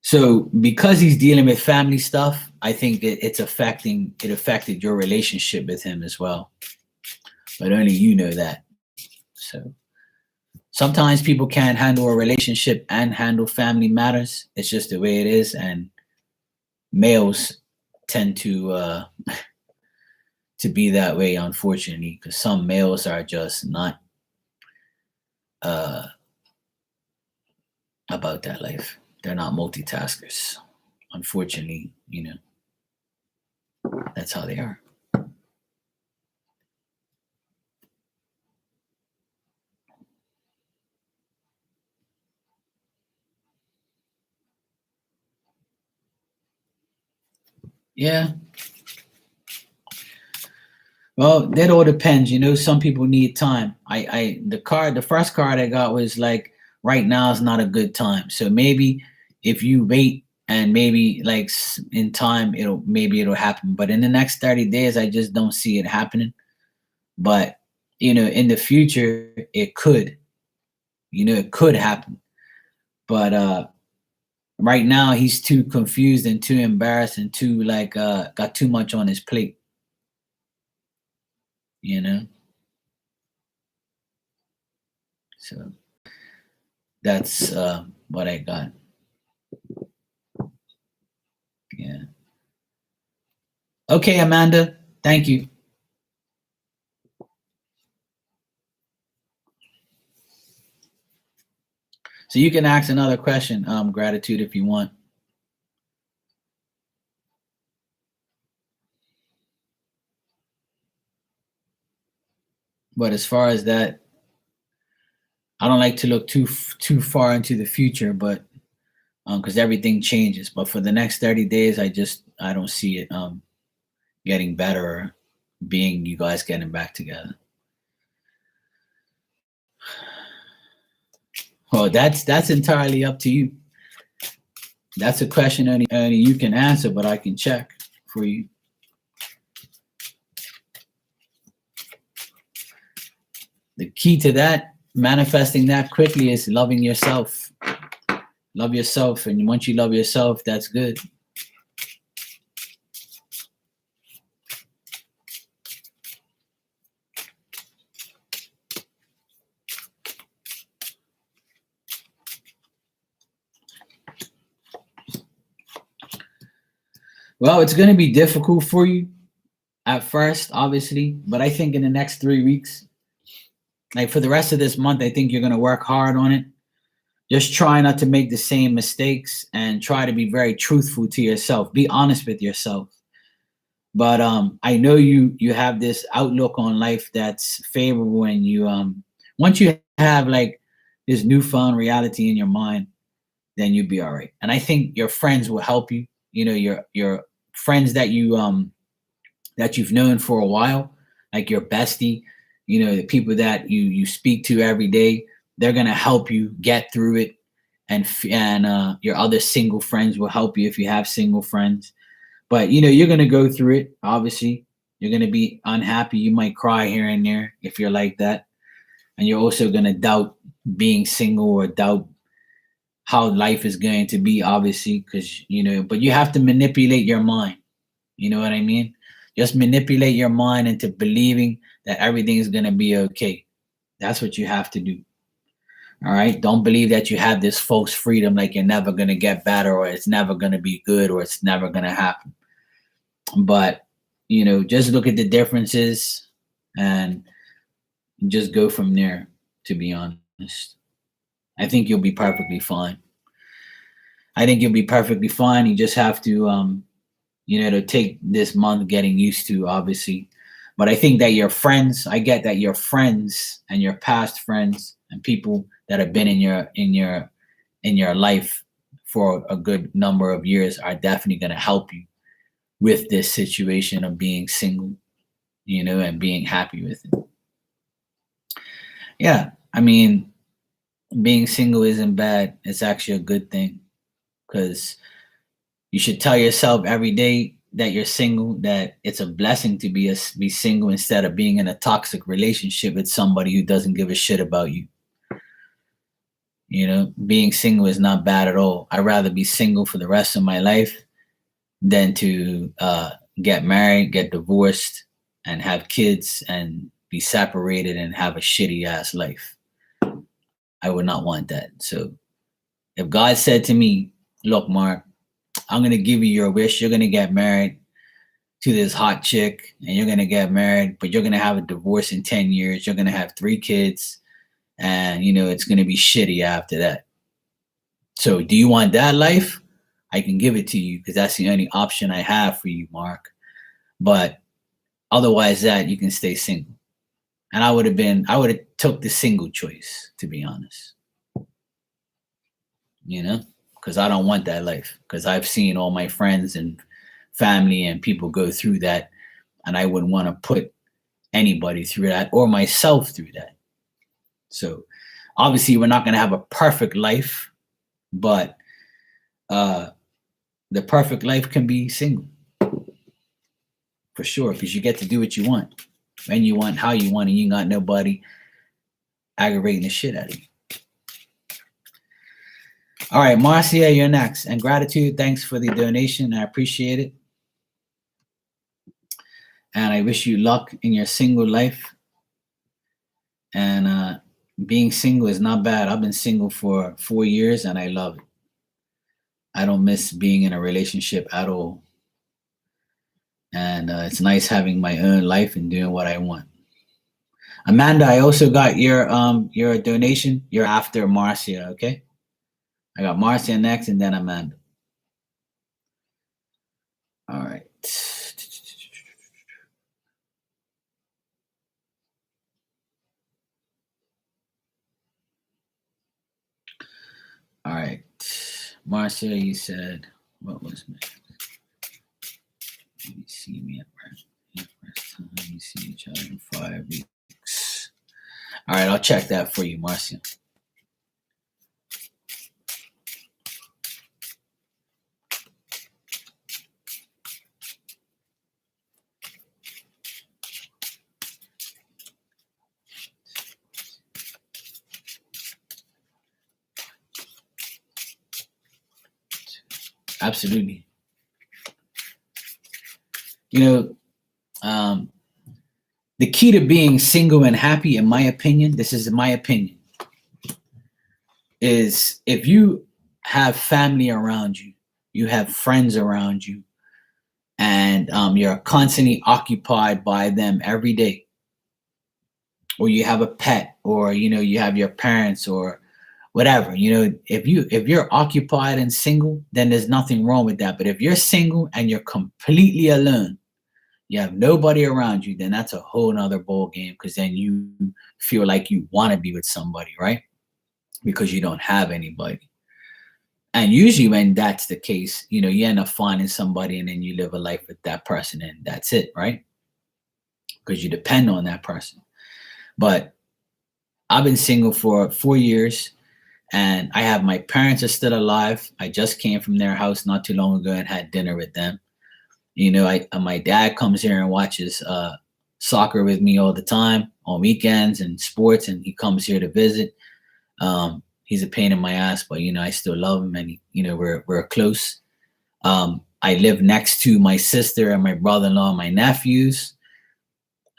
So because he's dealing with family stuff, I think that it affected your relationship with him as well. But only you know that. So sometimes people can't handle a relationship and handle family matters. It's just the way it is. And males tend to be that way, unfortunately, because some males are just not about that life. They're not multitaskers. Unfortunately, that's how they are. Yeah. Well, that all depends. Some people need time. The first card I got was like, right now is not a good time. So maybe if you wait and maybe like in time, it'll happen. But in the next 30 days, I just don't see it happening. But, in the future, it could, it could happen. But right now he's too confused and too embarrassed and too like got too much on his plate. So that's what I got. Yeah. Okay, Amanda. Thank you. So you can ask another question, Gratitude, if you want. But as far as that, I don't like to look too far into the future, but because everything changes. But for the next 30 days, I don't see it getting better or being you guys getting back together. Well, that's entirely up to you. That's a question only you can answer, but I can check for you. The key to that, manifesting that quickly, is loving yourself. Love yourself, and once you love yourself, that's good. Well, it's going to be difficult for you at first, obviously, but I think in the next 3 weeks, like for the rest of this month, I think you're going to work hard on it. Just try not to make the same mistakes and try to be very truthful to yourself. Be honest with yourself. But I know you have this outlook on life that's favorable, and you once you have like this newfound reality in your mind, then you'll be all right. And I think your friends will help you. You know, your friends that you've known for a while, like your bestie, you know, the people that you speak to every day, they're gonna help you get through it. And your other single friends will help you if you have single friends. But you know, you're gonna go through it. Obviously, you're gonna be unhappy. You might cry here and there if you're like that, and you're also gonna doubt being single or doubt how life is going to be. Obviously, because you know, but you have to manipulate your mind. You know what I mean? Just manipulate your mind into believing that everything is gonna be okay. That's what you have to do. All right. Don't believe that you have this false freedom, like you're never gonna get better, or it's never gonna be good, or it's never gonna happen. But you know, just look at the differences and just go from there. To be honest, I think you'll be perfectly fine. I think you'll be perfectly fine. You just have to, you know, to take this month getting used to, obviously. But I think that your friends, I get that your friends and your past friends and people that have been in your life for a good number of years are definitely going to help you with this situation of being single, you know, and being happy with it. Yeah, I mean, being single isn't bad. It's actually a good thing because you should tell yourself every day that you're single, that it's a blessing to be single instead of being in a toxic relationship with somebody who doesn't give a shit about you. You know, being single is not bad at all. I'd rather be single for the rest of my life than to get married, get divorced, and have kids and be separated and have a shitty ass life. I would not want that. So if God said to me, look, Mark, I'm going to give you your wish. You're going to get married to this hot chick and you're going to get married, but you're going to have a divorce in 10 years. You're going to have 3 kids and, you know, it's going to be shitty after that. So do you want that life? I can give it to you because that's the only option I have for you, Mark. But otherwise that you can stay single. And I would have took the single choice, to be honest. You know, because I don't want that life. Because I've seen all my friends and family and people go through that, and I wouldn't want to put anybody through that or myself through that. So obviously, we're not going to have a perfect life, but the perfect life can be single for sure, because you get to do what you want, when you want, how you want, and you got nobody aggravating the shit out of you. All right, Marcia, you're next. And gratitude, thanks for the donation. I appreciate it. And I wish you luck in your single life. And being single is not bad. I've been single for 4 years and I love it. I don't miss being in a relationship at all. And it's nice having my own life and doing what I want. Amanda, I also got your donation. You're after Marcia, okay? I got Marcia next and then Amanda. All right. All right. Marcia, you said, what was my... You see me at first time you see each other in 5 weeks. All right, I'll check that for you, Marcia. Absolutely. You know, the key to being single and happy, in my opinion, this is my opinion, is if you have family around you, you have friends around you, and you're constantly occupied by them every day, or you have a pet, or you have your parents or whatever. If you're occupied and single, then there's nothing wrong with that. But if you're single and you're completely alone, you have nobody around you, then that's a whole nother ball game, because then you feel like you want to be with somebody, right? Because you don't have anybody. And usually when that's the case, you end up finding somebody, and then you live a life with that person, and that's it, right? Because you depend on that person. But I've been single for 4 years, and I have my parents are still alive. I just came from their house not too long ago and had dinner with them. My dad comes here and watches soccer with me all the time on weekends and sports, and he comes here to visit. He's a pain in my ass, but I still love him, and we're close. I live next to my sister and my brother-in-law and my nephews.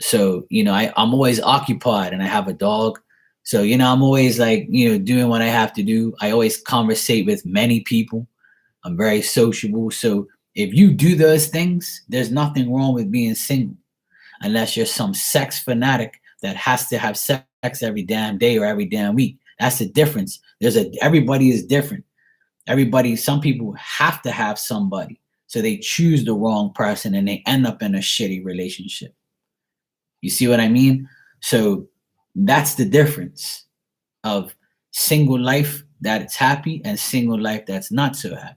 So I'm always occupied, and I have a dog. So I'm always like doing what I have to do. I always conversate with many people. I'm very sociable. So if you do those things, there's nothing wrong with being single, unless you're some sex fanatic that has to have sex every damn day or every damn week. That's the difference. Everybody is different. Some people have to have somebody, so they choose the wrong person and they end up in a shitty relationship. You see what I mean? So that's the difference of single life that it's happy and single life that's not so happy.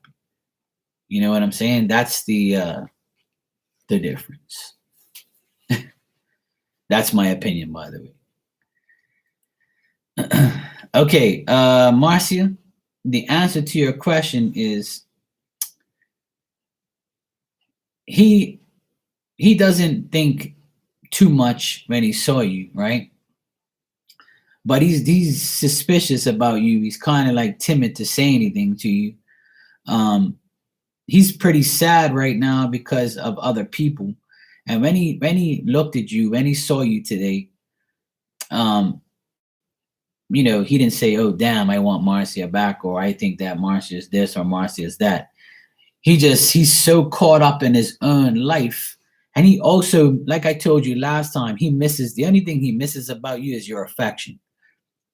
You know what I'm saying? That's the difference. That's my opinion, by the way. Okay, Marcia, the answer to your question is he doesn't think too much when he saw you, right? But he's suspicious about you. He's kind of like timid to say anything to you. He's pretty sad right now because of other people. And when he looked at you, when he saw you today, he didn't say, "Oh, damn, I want Marcia back," or "I think that Marcia is this or Marcia is that." He's so caught up in his own life. And he also, like I told you last time, the only thing he misses about you is your affection,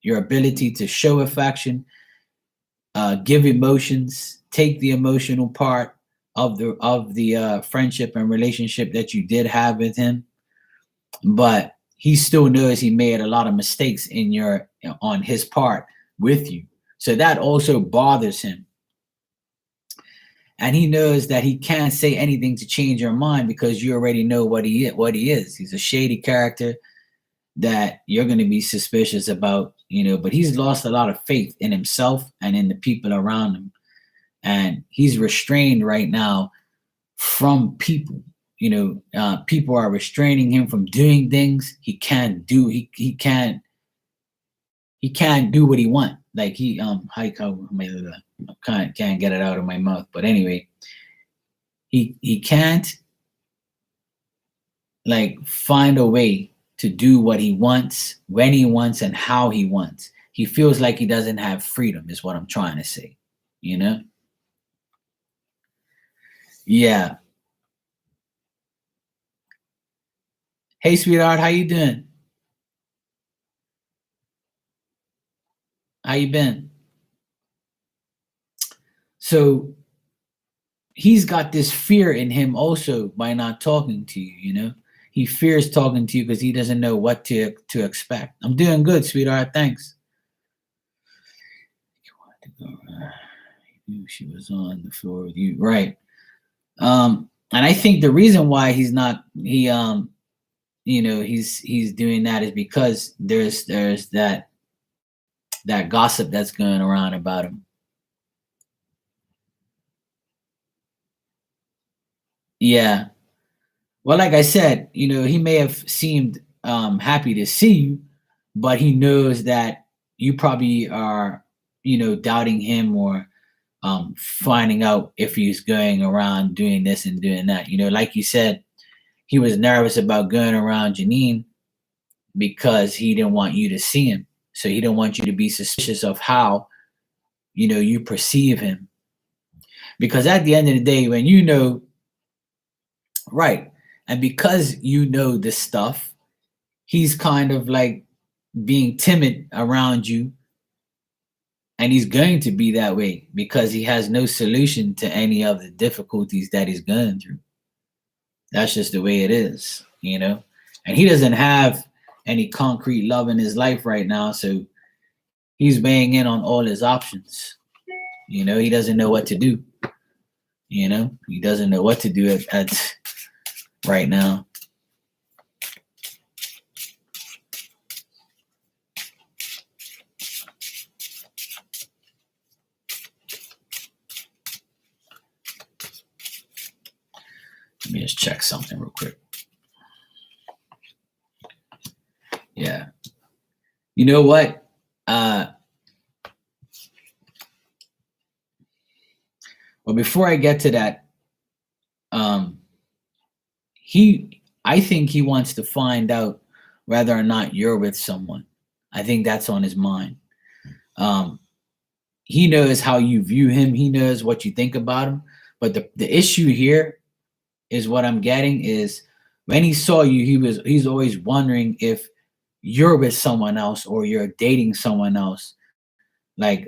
your ability to show affection, give emotions, take the emotional part of the friendship and relationship that you did have with him. But he still knows he made a lot of mistakes on his part with you. So that also bothers him. And he knows that he can't say anything to change your mind, because you already know what he is. He's a shady character that you're going to be suspicious about, but he's lost a lot of faith in himself and in the people around him. And he's restrained right now from people. People are restraining him from doing things he can't do. He can't do what he wants. Like can't get it out of my mouth. But anyway, he can't like find a way to do what he wants, when he wants, and how he wants. He feels like he doesn't have freedom, is what I'm trying to say. Yeah. Hey, sweetheart, how you doing? How you been? So he's got this fear in him also by not talking to you. He fears talking to you because he doesn't know what to expect. I'm doing good, sweetheart. Thanks. She was on the floor with you, right? And I think the reason why he's doing that is because there's that gossip that's going around about him. Yeah. Well, like I said, he may have seemed happy to see you, but he knows that you probably are, doubting him, or finding out if he's going around doing this and doing that. Like you said, he was nervous about going around Janine because he didn't want you to see him. So he didn't want you to be suspicious of how, you perceive him. Because at the end of the day, when Right. And because you know this stuff, he's kind of like being timid around you. And he's going to be that way because he has no solution to any of the difficulties that he's going through. That's just the way it is, you know? And he doesn't have any concrete love in his life right now. So he's weighing in on all his options. You know, he doesn't know what to do. You know, he doesn't know what to do at right now. Let me just check something real quick. Yeah. You know what? Well, before I get to that, I think he wants to find out whether or not you're with someone. I think that's on his mind. He knows how you view him. He knows what you think about him. But the issue here is what I'm getting is when he saw you, he's always wondering if you're with someone else or you're dating someone else. Like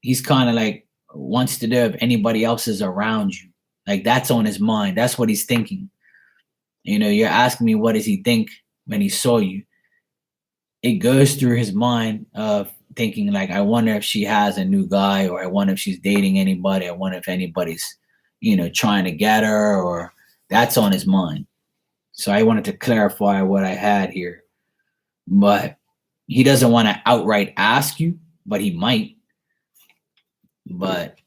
he's kind of like wants to know if anybody else is around you. Like that's on his mind. That's what he's thinking. You know, you're asking me what does he think when he saw you? It goes through his mind of thinking like, I wonder if she has a new guy, or I wonder if she's dating anybody. I wonder if anybody's, you know, trying to get her, or that's on his mind. So I wanted to clarify what I had here. But he doesn't want to outright ask you, but he might. But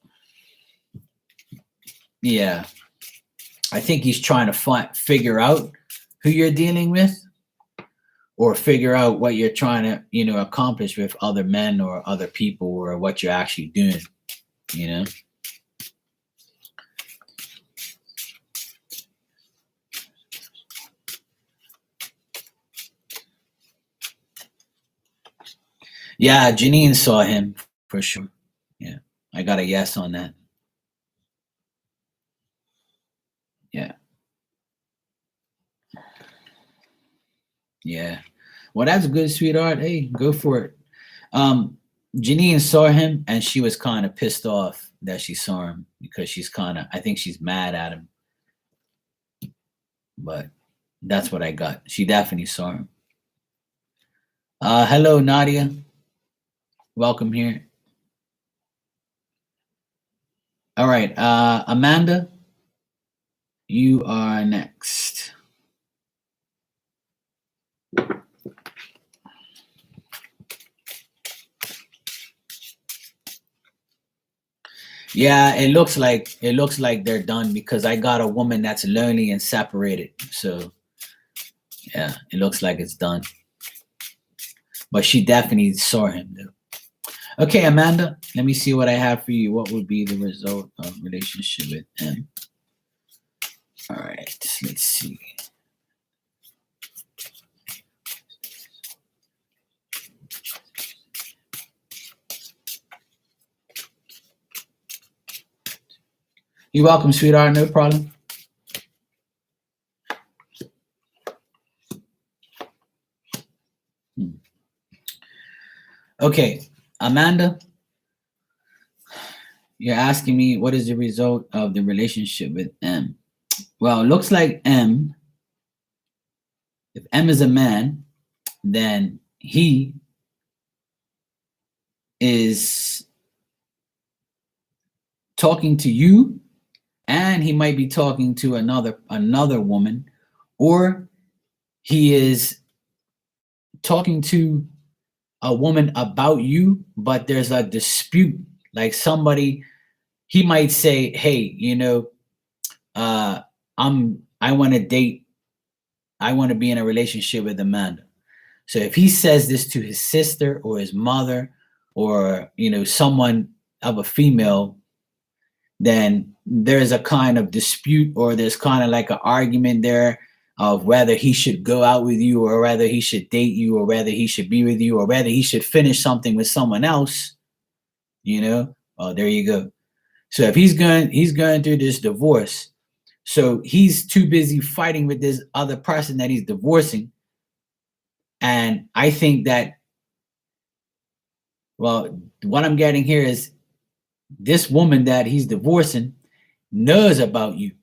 yeah, I think he's trying to figure out who you're dealing with, or figure out what you're trying to, you know, accomplish with other men or other people, or what you're actually doing, you know. Yeah, Janine saw him for sure. Yeah, I got a yes on that. Yeah. Yeah. Well, that's good, sweetheart. Hey, go for it. Janine saw him and she was kind of pissed off that she saw him because I think she's mad at him. But that's what I got. She definitely saw him. Hello, Nadia. Welcome here. All right. Amanda, you are next. Yeah, it looks like they're done because I got a woman that's lonely and separated. So yeah, it looks like it's done. But she definitely saw him though. Okay, Amanda, let me see what I have for you. What would be the result of relationship with M? All right, let's see. You're welcome, sweetheart. No problem. Okay, Amanda, you're asking me what is the result of the relationship with M? Well, it looks like M, if M is a man, then he is talking to you, and he might be talking to another woman, or he is talking to a woman about you, but there's a dispute. Like somebody, he might say, "Hey, you know, I want to date, I want to be in a relationship with Amanda." So if he says this to his sister or his mother, or you know, someone of a female, then there's a kind of dispute, or there's kind of like an argument there of whether he should go out with you, or whether he should date you, or whether he should be with you, or whether he should finish something with someone else, you know. Oh, there you go. So if he's going through this divorce, So he's too busy fighting with this other person that he's divorcing. And I think that, well, what I'm getting here is this woman that he's divorcing knows about you.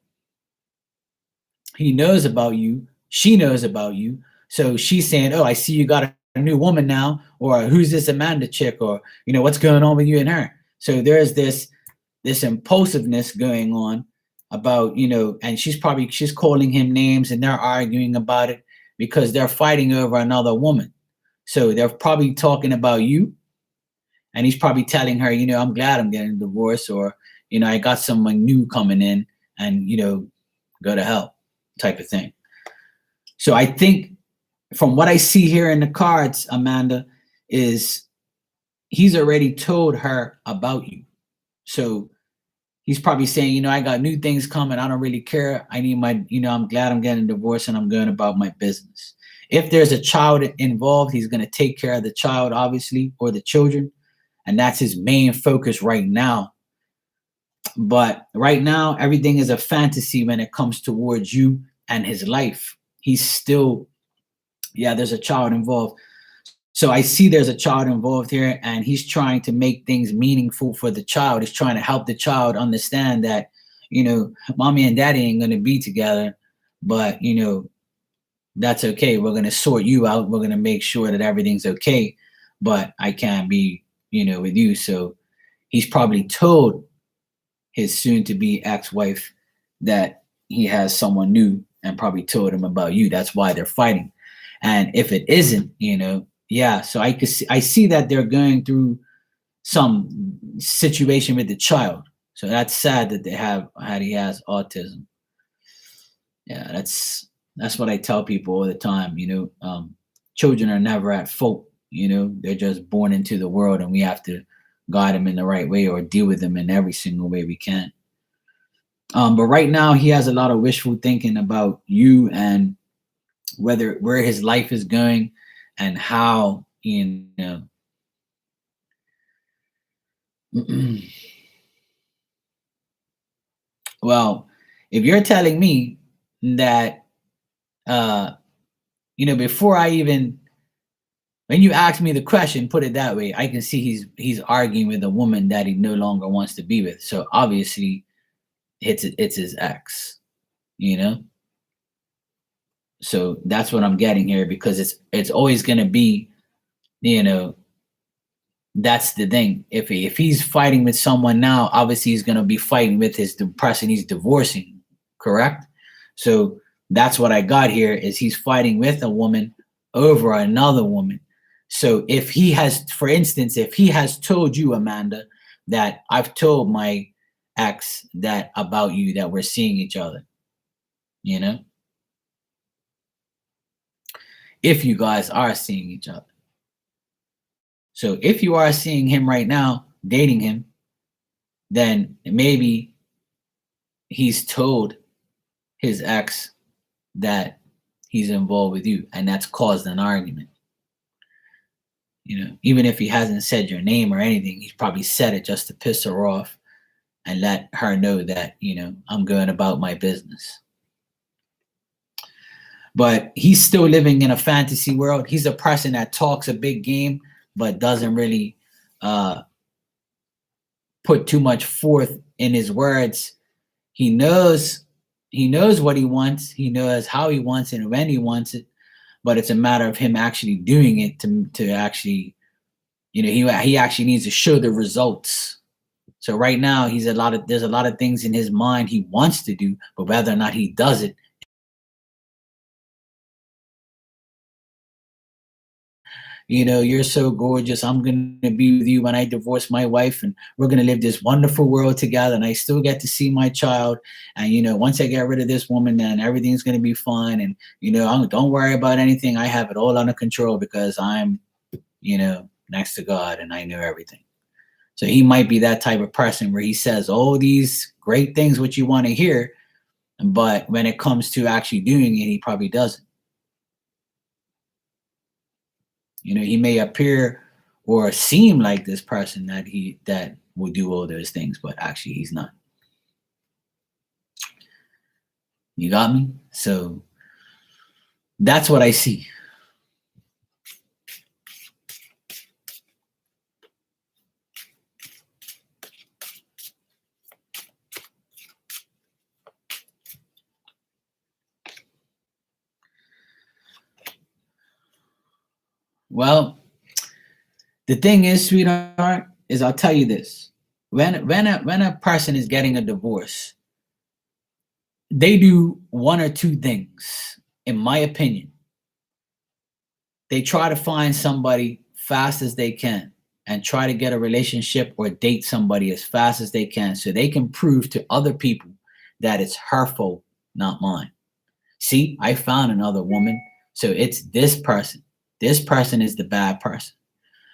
He knows about you. She knows about you. So she's saying, "Oh, I see you got a new woman now," or "Who's this Amanda chick?" or "What's going on with you and her?" So there's this impulsiveness going on about, and she's calling him names, and they're arguing about it because they're fighting over another woman. So they're probably talking about you, and he's probably telling her, "I'm glad I'm getting a divorce," or "I got someone new coming in, and go to hell," type of thing. So I think from what I see here in the cards, Amanda, is he's already told her about you. So he's probably saying, I got new things coming. I don't really care. I need my, I'm glad I'm getting divorced and I'm going about my business. If there's a child involved, he's going to take care of the child, obviously, or the children. And that's his main focus right now. But right now, everything is a fantasy when it comes towards you and his life. He's still, there's a child involved. So I see there's a child involved here, and he's trying to make things meaningful for the child. He's trying to help the child understand that, mommy and daddy ain't going to be together, but, that's okay. We're going to sort you out. We're going to make sure that everything's okay, but I can't be, with you. So he's probably told his soon-to-be ex-wife that he has someone new, and probably told him about you. That's why they're fighting. And if it isn't, so I see that they're going through some situation with the child. So that's sad that he has autism. Yeah, that's what I tell people all the time. Children are never at fault. They're just born into the world, and we have to guide them in the right way or deal with them in every single way we can. But right now, he has a lot of wishful thinking about you and where his life is going and how, well, if you're telling me that, before when you ask me the question, put it that way, I can see he's arguing with a woman that he no longer wants to be with. So obviously, it's his ex, So that's what I'm getting here, because it's always going to be, that's the thing. If he's fighting with someone now, obviously he's going to be fighting with the person he's divorcing, correct? So that's what I got here, is he's fighting with a woman over another woman. So if he has, for instance, if he has told you, Amanda, that I've told my ex that about you, that we're seeing each other, if you guys are seeing each other. So if you are seeing him right now, dating him, then maybe he's told his ex that he's involved with you, and that's caused an argument. Even if he hasn't said your name or anything, he's probably said it just to piss her off and let her know that, I'm going about my business. But he's still living in a fantasy world. He's a person that talks a big game, but doesn't really put too much forth in his words. He knows what he wants. He knows how he wants it and when he wants it, but it's a matter of him actually doing it to actually, he actually needs to show the results. So right now there's a lot of things in his mind he wants to do, but whether or not he does it, you're so gorgeous. I'm going to be with you when I divorce my wife, and we're going to live this wonderful world together. And I still get to see my child. And, once I get rid of this woman, then everything's going to be fine. And, don't worry about anything. I have it all under control because I'm, next to God, and I know everything. So he might be that type of person where he says all these great things, which you want to hear, but when it comes to actually doing it, he probably doesn't. He may appear or seem like this person that will do all those things, but actually he's not. You got me? So that's what I see. Well, the thing is, sweetheart, is I'll tell you this. When a person is getting a divorce, they do one or two things, in my opinion. They try to find somebody fast as they can and try to get a relationship or date somebody as fast as they can so they can prove to other people that it's her fault, not mine. See, I found another woman, so it's this person. This person is the bad person.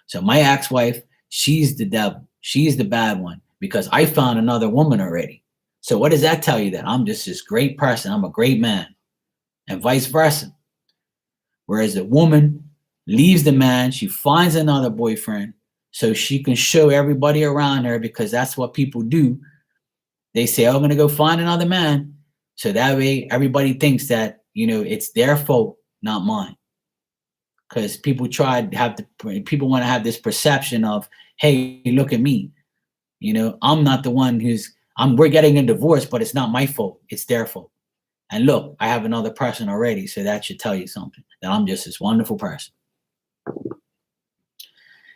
So my ex-wife, she's the devil. She's the bad one because I found another woman already. So what does that tell you? That I'm just this great person. I'm a great man, and vice versa. Whereas a woman leaves the man, she finds another boyfriend so she can show everybody around her, because that's what people do. They say, oh, I'm going to go find another man. So that way everybody thinks that, it's their fault, not mine. Because people people want to have this perception of, hey, look at me. I'm not the one we're getting a divorce, but it's not my fault. It's their fault. And look, I have another person already. So that should tell you something, that I'm just this wonderful person.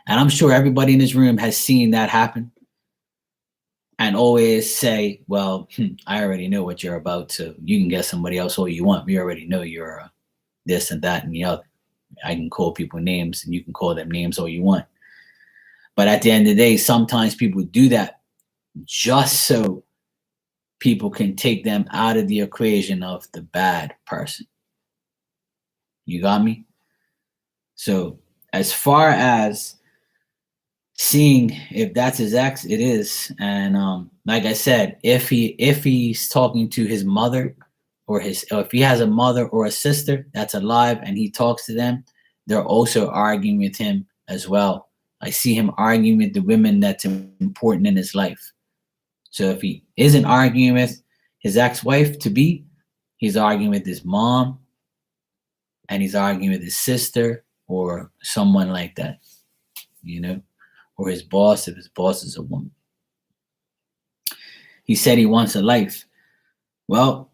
And I'm sure everybody in this room has seen that happen and always say, well, I already know what you're about, so you can get somebody else all you want. We already know you're this and that and the other. I can call people names and you can call them names all you want. But at the end of the day, sometimes people do that just so people can take them out of the equation of the bad person. You got me? So as far as seeing if that's his ex, it is. And like I said, if he's talking to his mother or if he has a mother or a sister that's alive and he talks to them, they're also arguing with him as well. I see him arguing with the women that's important in his life. So if he isn't arguing with his ex-wife to be, he's arguing with his mom and he's arguing with his sister or someone like that, or his boss if his boss is a woman. He said he wants a life. Well,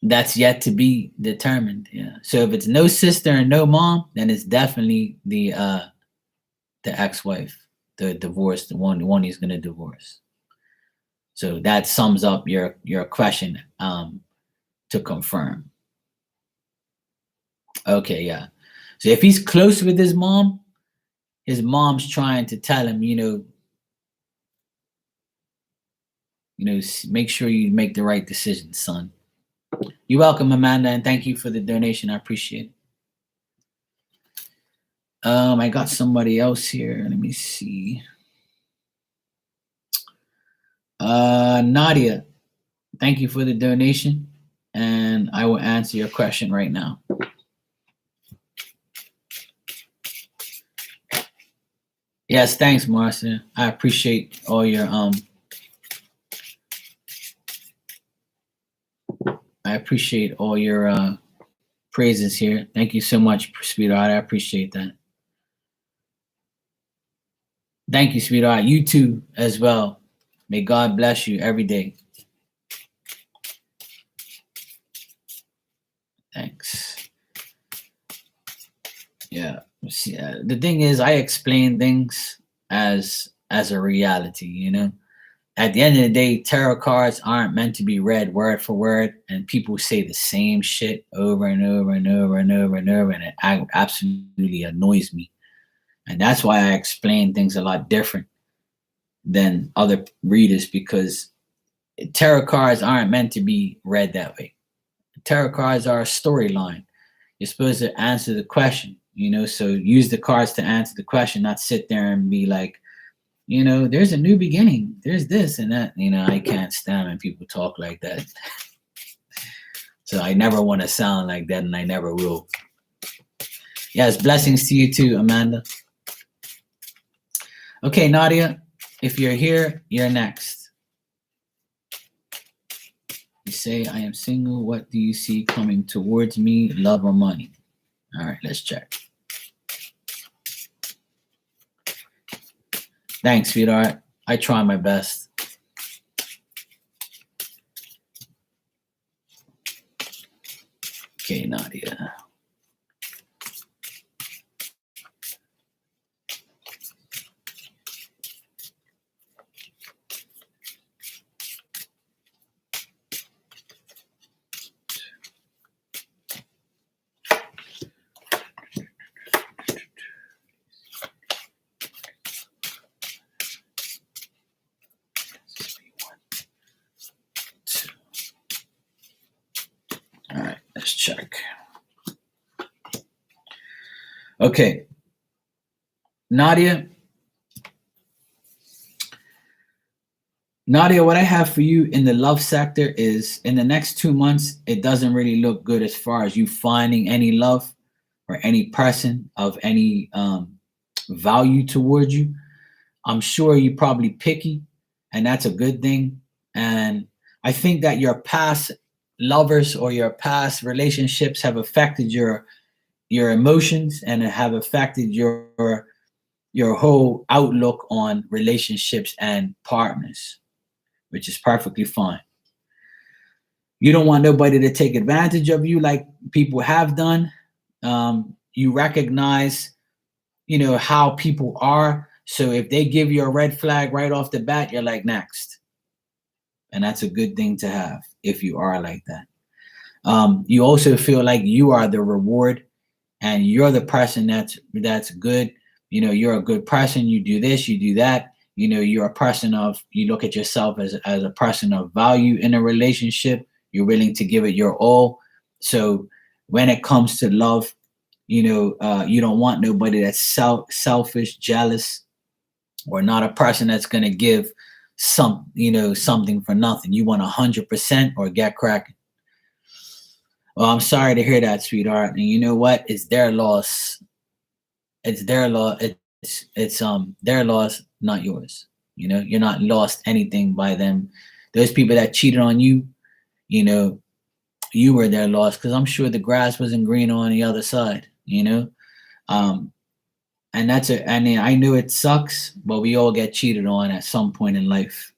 that's yet to be determined. Yeah. So if it's no sister and no mom, then it's definitely the ex-wife, the divorce, the one he's gonna divorce. So that sums up your question to confirm. Okay, yeah. So if he's close with his mom's trying to tell him, make sure you make the right decision, son. You're welcome, Amanda, and thank you for the donation. I appreciate it. I got somebody else here. Let me see. Nadia, thank you for the donation, and I will answer your question right now. Yes, thanks, Marcia. I appreciate all your praises here. Thank you so much, sweetheart. I appreciate that. Thank you, sweetheart. You too, as well. May God bless you every day. Thanks. Yeah. The thing is, I explain things as a reality, At the end of the day, tarot cards aren't meant to be read word for word, and people say the same shit over and over and over and over and over, and it absolutely annoys me. And that's why I explain things a lot different than other readers, because tarot cards aren't meant to be read that way. Tarot cards are a storyline. You're supposed to answer the question, so use the cards to answer the question, not sit there and be like, there's a new beginning. There's this and that. I can't stand when people talk like that. So I never want to sound like that, and I never will. Yes, blessings to you too, Amanda. Okay, Nadia, if you're here, you're next. You say, I am single. What do you see coming towards me? Love or money? All right, let's check. Thanks, sweetheart. I try my best. Okay, Nadia. All right, let's check. Okay, Nadia, what I have for you in the love sector is in the next 2 months, it doesn't really look good as far as you finding any love or any person of any value towards you. I'm sure you're probably picky, and that's a good thing. And I think that your past lovers or your past relationships have affected your emotions and have affected your whole outlook on relationships and partners, which is perfectly fine. You don't want nobody to take advantage of you like people have done. You recognize, how people are. So if they give you a red flag right off the bat, you're like, next. And that's a good thing to have if you are like that. You also feel like you are the reward and you're the person that's good. You're a good person. You do this, you do that. You're a person you look at yourself as a person of value in a relationship. You're willing to give it your all. So when it comes to love, you don't want nobody that's selfish, jealous, or not a person that's going to give something for nothing. You want 100% or get cracking. Well, I'm sorry to hear that, sweetheart. And you know what? It's their loss. It's their loss. It's their loss, not yours. You're not lost anything by them. Those people that cheated on you, you were their loss, because I'm sure the grass wasn't green on the other side. And that's it. I mean, I knew it sucks, but we all get cheated on at some point in life.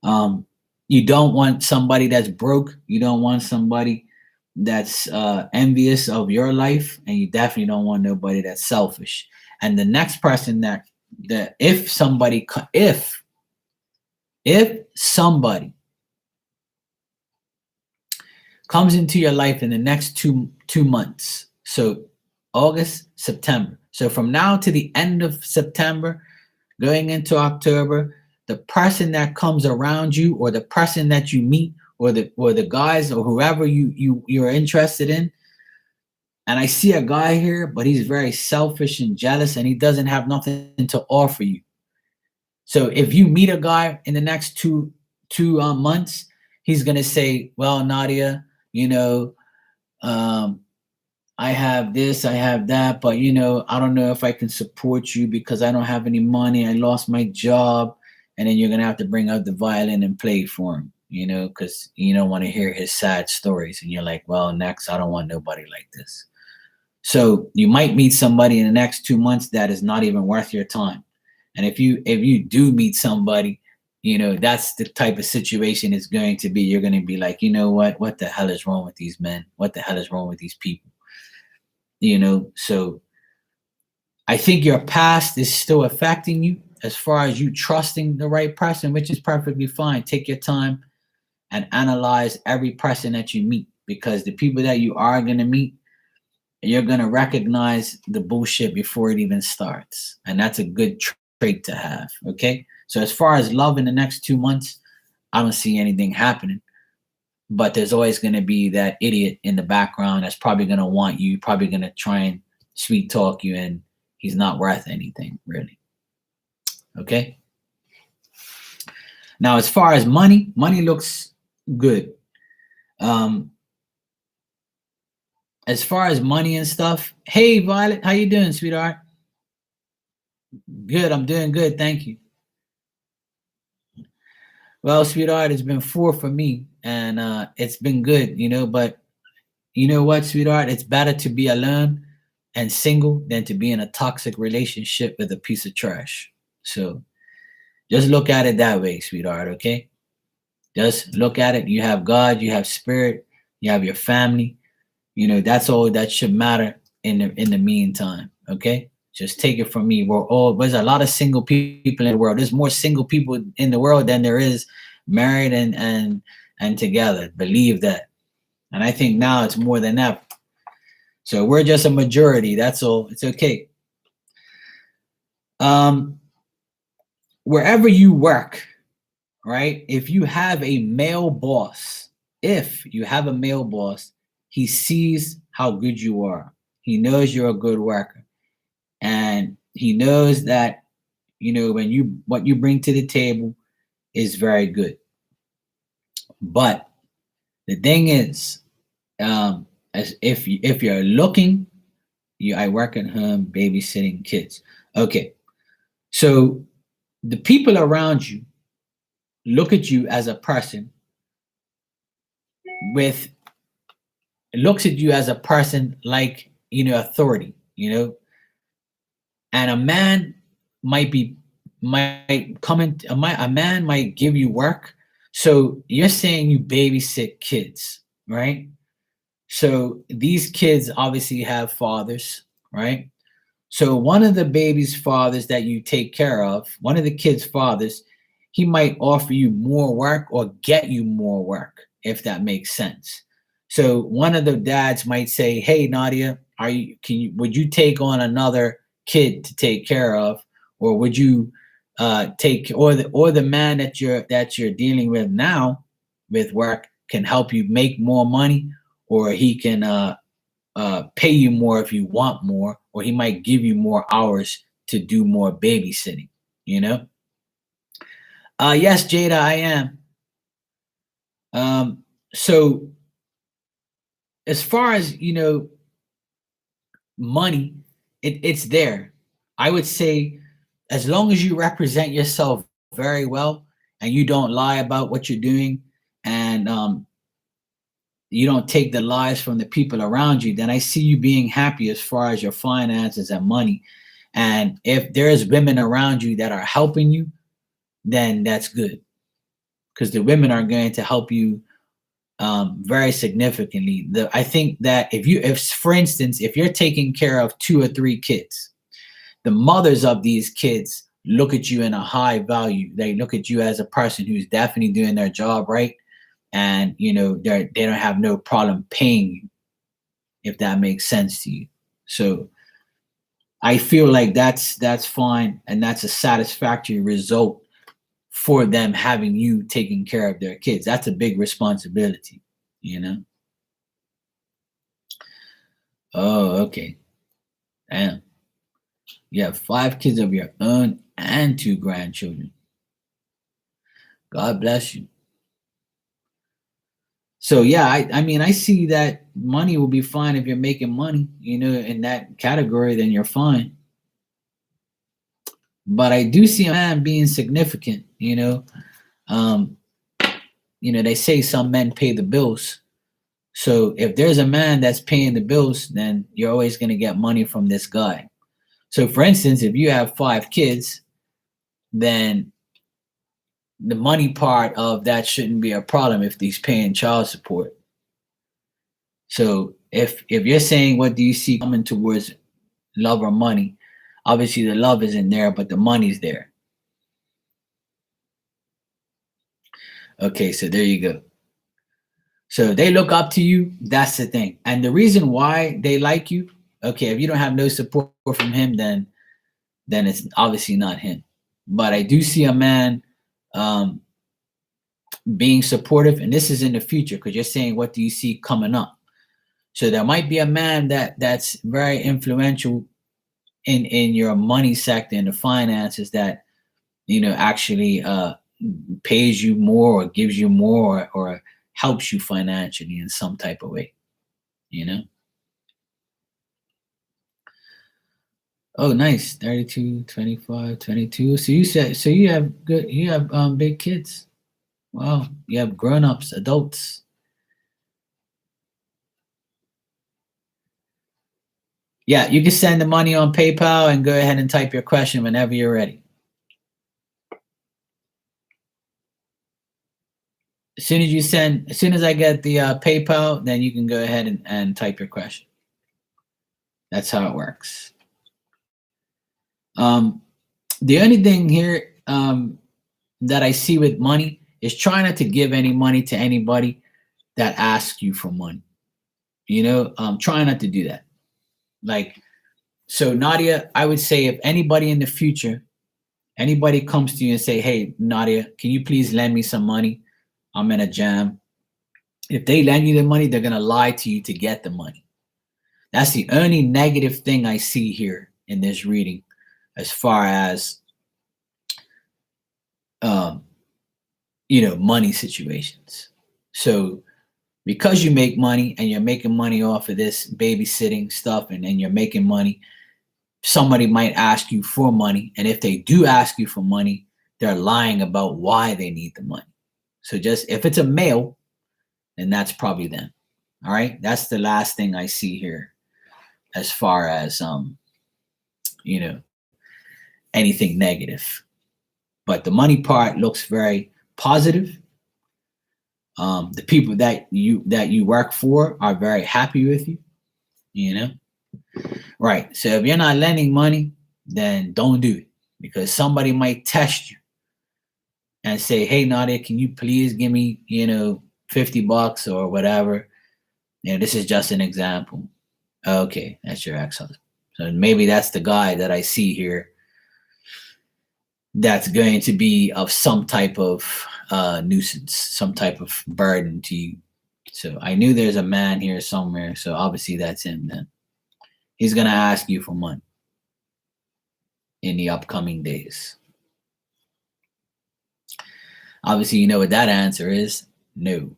You don't want somebody that's broke. You don't want somebody that's envious of your life, and you definitely don't want nobody that's selfish. And the next person that if somebody comes into your life in the next two months, so August, September. So from now to the end of September, going into October, the person that comes around you, or the person that you meet, or the guys or whoever you're interested in. And I see a guy here, but he's very selfish and jealous, and he doesn't have nothing to offer you. So if you meet a guy in the next two months, he's gonna say, "Well, Nadia, I have this, I have that, but I don't know if I can support you because I don't have any money. I lost my job." And then you're gonna have to bring out the violin and play for him, because you don't want to hear his sad stories. And you're like, well, next, I don't want nobody like this. So you might meet somebody in the next 2 months that is not even worth your time. And if you do meet somebody, that's the type of situation it's going to be. You're going to be like, what the hell is wrong with these men? What the hell is wrong with these people? So I think your past is still affecting you as far as you trusting the right person, which is perfectly fine. Take your time and analyze every person that you meet, because the people that you are going to meet, you're going to recognize the bullshit before it even starts. And that's a good trait to have. Okay. So as far as love in the next 2 months, I don't see anything happening. But there's always going to be that idiot in the background that's probably going to want you, probably going to try and sweet talk you, and he's not worth anything, really. Okay. Now, as far as money looks good. As far as money and stuff, hey, Violet, how you doing, sweetheart? Good. I'm doing good. Thank you. Well, sweetheart, it's been 4 for me, and it's been good, but you know what, sweetheart? It's better to be alone and single than to be in a toxic relationship with a piece of trash. So just look at it that way, sweetheart, okay? Just look at it. You have God, you have spirit, you have your family. That's all that should matter in the meantime, okay? Just take it from me. There's a lot of single people in the world. There's more single people in the world than there is married and together. Believe that. And I think now it's more than ever. So we're just a majority. That's all. It's okay. Um, Wherever you work, right? If you have a male boss, he sees how good you are. He knows you're a good worker, and he knows that what you bring to the table is very good. But the thing is, as if you're looking, I work at home babysitting kids. Okay, so the people around you look at you as a person with looks at you as a person like authority, and a man might come in a man might give you work. So you're saying you babysit kids, right? So these kids obviously have fathers, right? So one of the baby's fathers that you take care of, one of the kids' fathers, he might offer you more work or get you more work, if that makes sense. So one of the dads might say, "Hey Nadia, would you take on another kid to take care of, or would you take or the man that you're dealing with now with work can help you make more money, or he can pay you more if you want more, or he might give you more hours to do more babysitting, you know?" Yes, Jada, I am. So as far as, money, it's there. I would say as long as you represent yourself very well and you don't lie about what you're doing, and you don't take the lies from the people around you, then I see you being happy as far as your finances and money. And if there's women around you that are helping you, then that's good, because the women are going to help you very significantly. I think that if for instance, if you're taking care of 2 or 3 kids, the mothers of these kids look at you in a high value. They look at you as a person who's definitely doing their job right, and they don't have no problem paying you, if that makes sense to you. So I feel like that's fine, and that's a satisfactory result for them having you taking care of their kids. That's a big responsibility, you know. Oh, okay. Damn. You have 5 kids of your own and 2 grandchildren. God bless you. So yeah, I mean, I see that money will be fine if you're making money, in that category, then you're fine. But I do see a man being significant, Um, they say some men pay the bills. So if there's a man that's paying the bills, then you're always going to get money from this guy. So for instance, if you have 5 kids, then the money part of that shouldn't be a problem if he's paying child support. So if you're saying what do you see coming towards love or money, obviously the love isn't there, but the money's there. Okay, so there you go. So they look up to you. That's the thing. And the reason why they like you, okay, if you don't have no support from him, then it's obviously not him. But I do see a man um, being supportive, and this is in the future because you're saying what do you see coming up. So there might be a man that's very influential in your money sector, in the finances, that actually pays you more or gives you more or helps you financially in some type of way, you know. Oh, nice. 32, 25, 22. So you have big kids. Well, you have grown-ups, adults. Yeah, you can send the money on PayPal and go ahead and type your question whenever you're ready. As soon as I get the PayPal, then you can go ahead and type your question. That's how it works. Um, the only thing here that I see with money is try not to give any money to anybody that asks you for money. Try not to do that. Like, so Nadia, I would say if anybody in the future, anybody comes to you and say, "Hey, Nadia, can you please lend me some money? I'm in a jam." If they lend you the money, they're gonna lie to you to get the money. That's the only negative thing I see here in this reading, as far as um, money situations. So because you make money and you're making money off of this babysitting stuff, and you're making money, somebody might ask you for money. And if they do ask you for money, they're lying about why they need the money. So just if it's a male, then that's probably them. All right. That's the last thing I see here as far as you know, anything negative. But the money part looks very positive. The people that you work for are very happy with you, you know. Right. So if you're not lending money, then don't do it, because somebody might test you and say, "Hey, Nadia, can you please give me, $50 or whatever?" This is just an example. Okay, that's your ex-husband. So maybe that's the guy that I see here that's going to be of some type of nuisance, some type of burden to you. So I knew there's a man here somewhere. So obviously that's him then. He's going to ask you for money in the upcoming days. Obviously, you know what that answer is. No.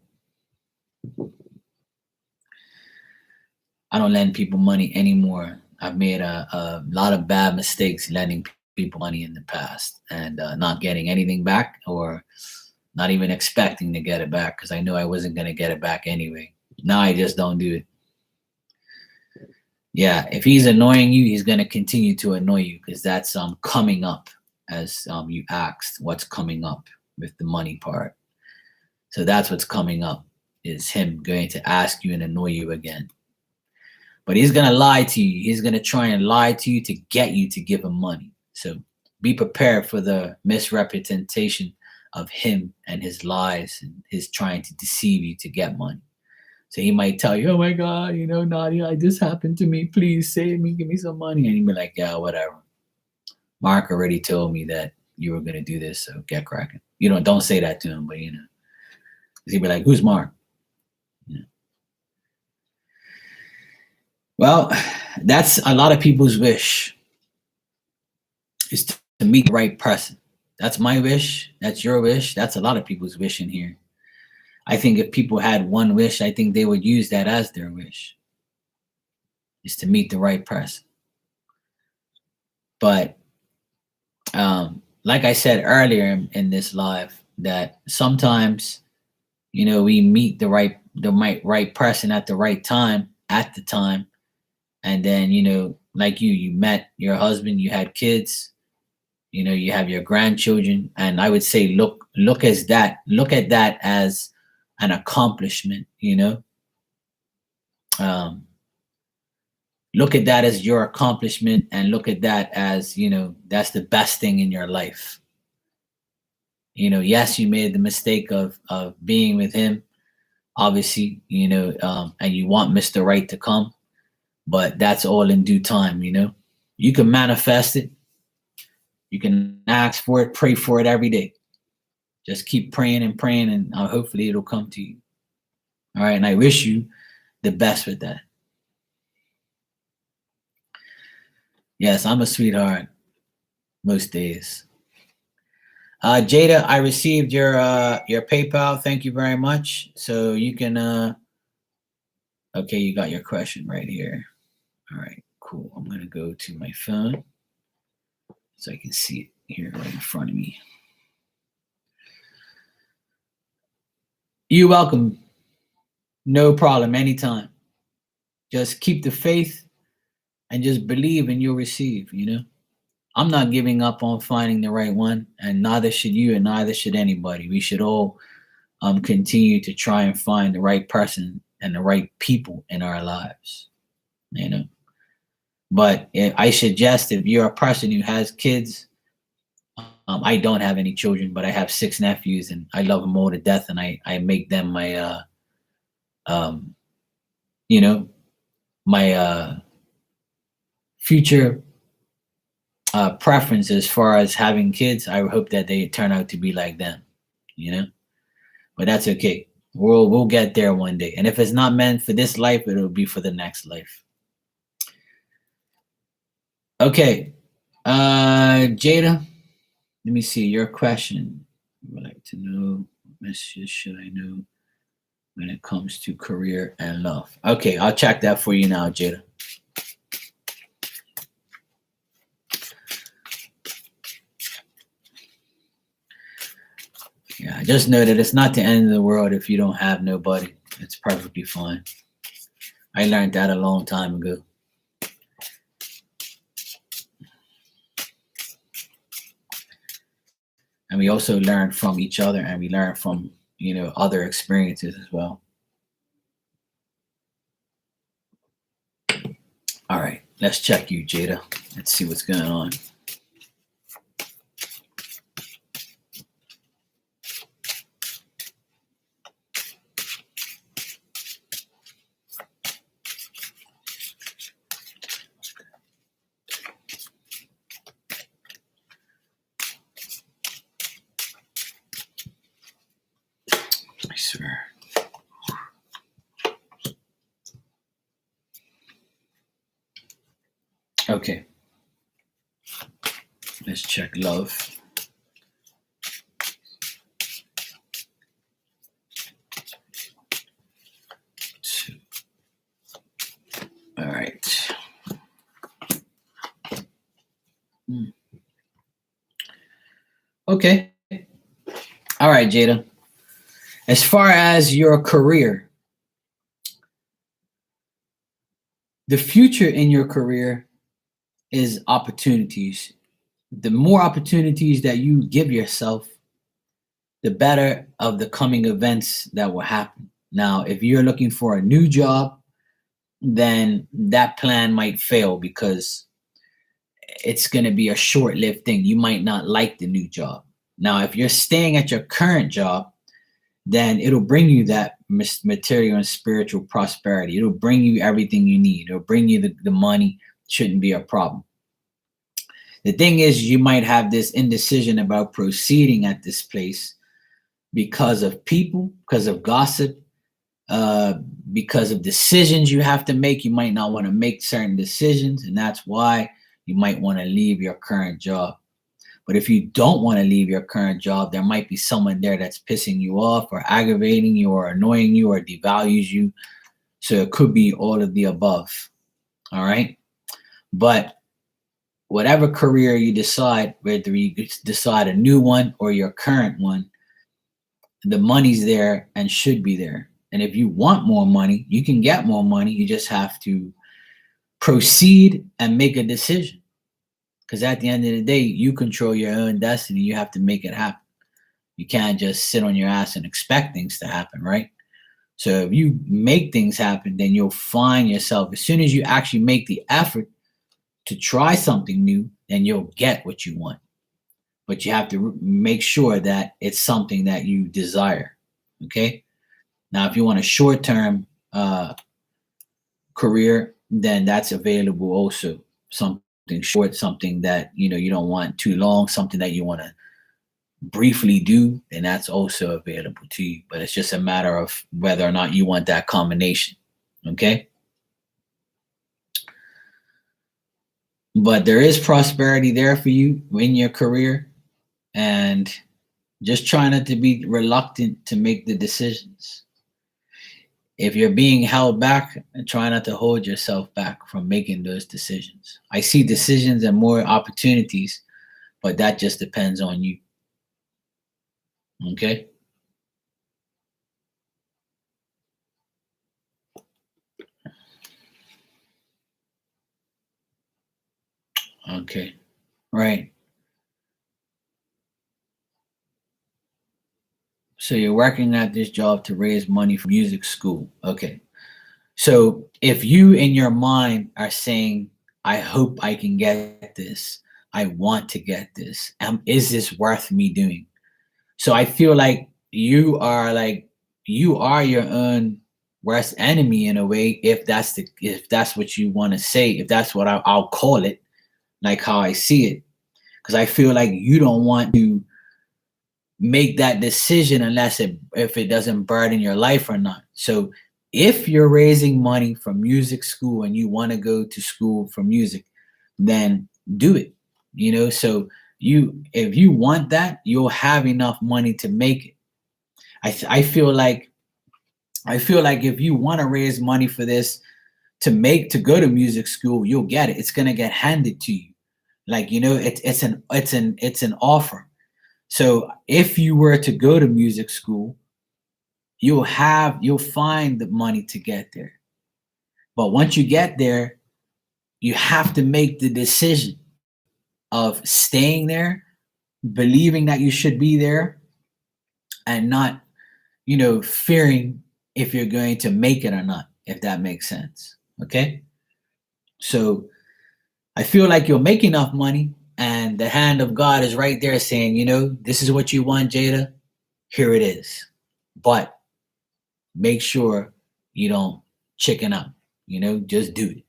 I don't lend people money anymore. I've made a lot of bad mistakes lending people money in the past, and not getting anything back, or not even expecting to get it back, because I knew I wasn't going to get it back anyway. Now I just don't do it. Yeah, if he's annoying you, he's going to continue to annoy you, because that's coming up, as you asked what's coming up with the money part. So that's what's coming up, is him going to ask you and annoy you again. But he's going to lie to you. He's going to try and lie to you to get you to give him money. So be prepared for the misrepresentation of him and his lies and his trying to deceive you to get money. So he might tell you, "Oh my God, Nadia, this happened to me. Please save me, give me some money." And you'd be like, "Yeah, whatever. Mark already told me that you were going to do this, so get cracking." Don't say that to him, but he'd be like, "Who's Mark?" Yeah. Well, that's a lot of people's wish, is to meet the right person. That's my wish. That's your wish. That's a lot of people's wish in here. I think if people had one wish, I think they would use that as their wish, is to meet the right person. But like I said earlier in this live, that sometimes we meet the right person at the right time, at the time, and then like you met your husband, you had kids, you have your grandchildren, and I would say look at that as an accomplishment. um, Look at that as your accomplishment, and look at that as that's the best thing in your life. Yes, you made the mistake of being with him, obviously, and you want Mr. Right to come, but that's all in due time. You can manifest it, you can ask for it, pray for it every day. Just keep praying and praying, and hopefully it'll come to you. All right, and I wish you the best with that. Yes, I'm a sweetheart most days. Jada, I received your PayPal. Thank you very much. So you can okay, you got your question right here. All right, cool. I'm gonna go to my phone so I can see it here right in front of me. You're welcome. No problem. Anytime. Just keep the faith and just believe and you'll receive, you know? I'm not giving up on finding the right one, and neither should you, and neither should anybody. We should all continue to try and find the right person and the right people in our lives, you know? But I suggest if you're a person who has kids, I don't have any children, but I have 6 nephews, and I love them all to death, and I make them my um, you know, my future preference as far as having kids. I hope that they turn out to be like them, you know. But that's okay. We'll get there one day, and if it's not meant for this life, it'll be for the next life. Okay, Jada. Let me see your question. I would like to know what messages should I know when it comes to career and love. Okay, I'll check that for you now, Jada. Yeah, just know that it's not the end of the world if you don't have nobody. It's perfectly fine. I learned that a long time ago. And we also learn from each other, and we learn from, you know, other experiences as well. All right, let's check you, Jada. Let's see what's going on. I swear. Okay. Let's check love. All right. Okay. All right, Jada. As far as your career, the future in your career is opportunities. The more opportunities that you give yourself, the better of the coming events that will happen. Now, if you're looking for a new job, then that plan might fail because it's going to be a short lived thing. You might not like the new job. Now, if you're staying at your current job, then it'll bring you that material and spiritual prosperity. It'll bring you everything you need. It'll bring you the money. Shouldn't be a problem. The thing is, you might have this indecision about proceeding at this place because of people, because of gossip, because of decisions you have to make. You might not want to make certain decisions, and that's why you might want to leave your current job. But if you don't want to leave your current job, there might be someone there that's pissing you off or aggravating you or annoying you or devalues you. So it could be all of the above. All right. But whatever career you decide, whether you decide a new one or your current one, the money's there and should be there. And if you want more money, you can get more money. You just have to proceed and make a decision. Because at the end of the day, you control your own destiny. You have to make it happen. You can't just sit on your ass and expect things to happen, right? So if you make things happen, then you'll find yourself, as soon as you actually make the effort to try something new, then you'll get what you want. But you have to make sure that it's something that you desire. Okay. Now, if you want a short-term career, then that's available also. Something short, something that you don't want too long, something that you want to briefly do, then that's also available to you. But it's just a matter of whether or not you want that combination. Okay. But there is prosperity there for you in your career, and just try not to be reluctant to make the decisions. If you're being held back, try not to hold yourself back from making those decisions. I see decisions and more opportunities, but that just depends on you. Okay? Okay. Right. So you're working at this job to raise money for music school. Okay. So if you in your mind are saying, I hope I can get this, I want to get this, is this worth me doing? So I feel like you are your own worst enemy in a way, if that's what you want to say, if that's what I'll call it, like how I see it. Because I feel like you don't want to make that decision unless if it doesn't burden your life or not. So if you're raising money for music school and you want to go to school for music, then do it. So if you want that, you'll have enough money to make it. I feel like if you want to raise money for this to go to music school, you'll get it. It's gonna get handed to you. Like it's an offer. So if you were to go to music school, you'll find the money to get there. But once you get there, you have to make the decision of staying there, believing that you should be there, and not, fearing if you're going to make it or not, if that makes sense. Okay? So I feel like you'll make enough money and the hand of God is right there saying, this is what you want, Jada. Here it is. But make sure you don't chicken out, just do it.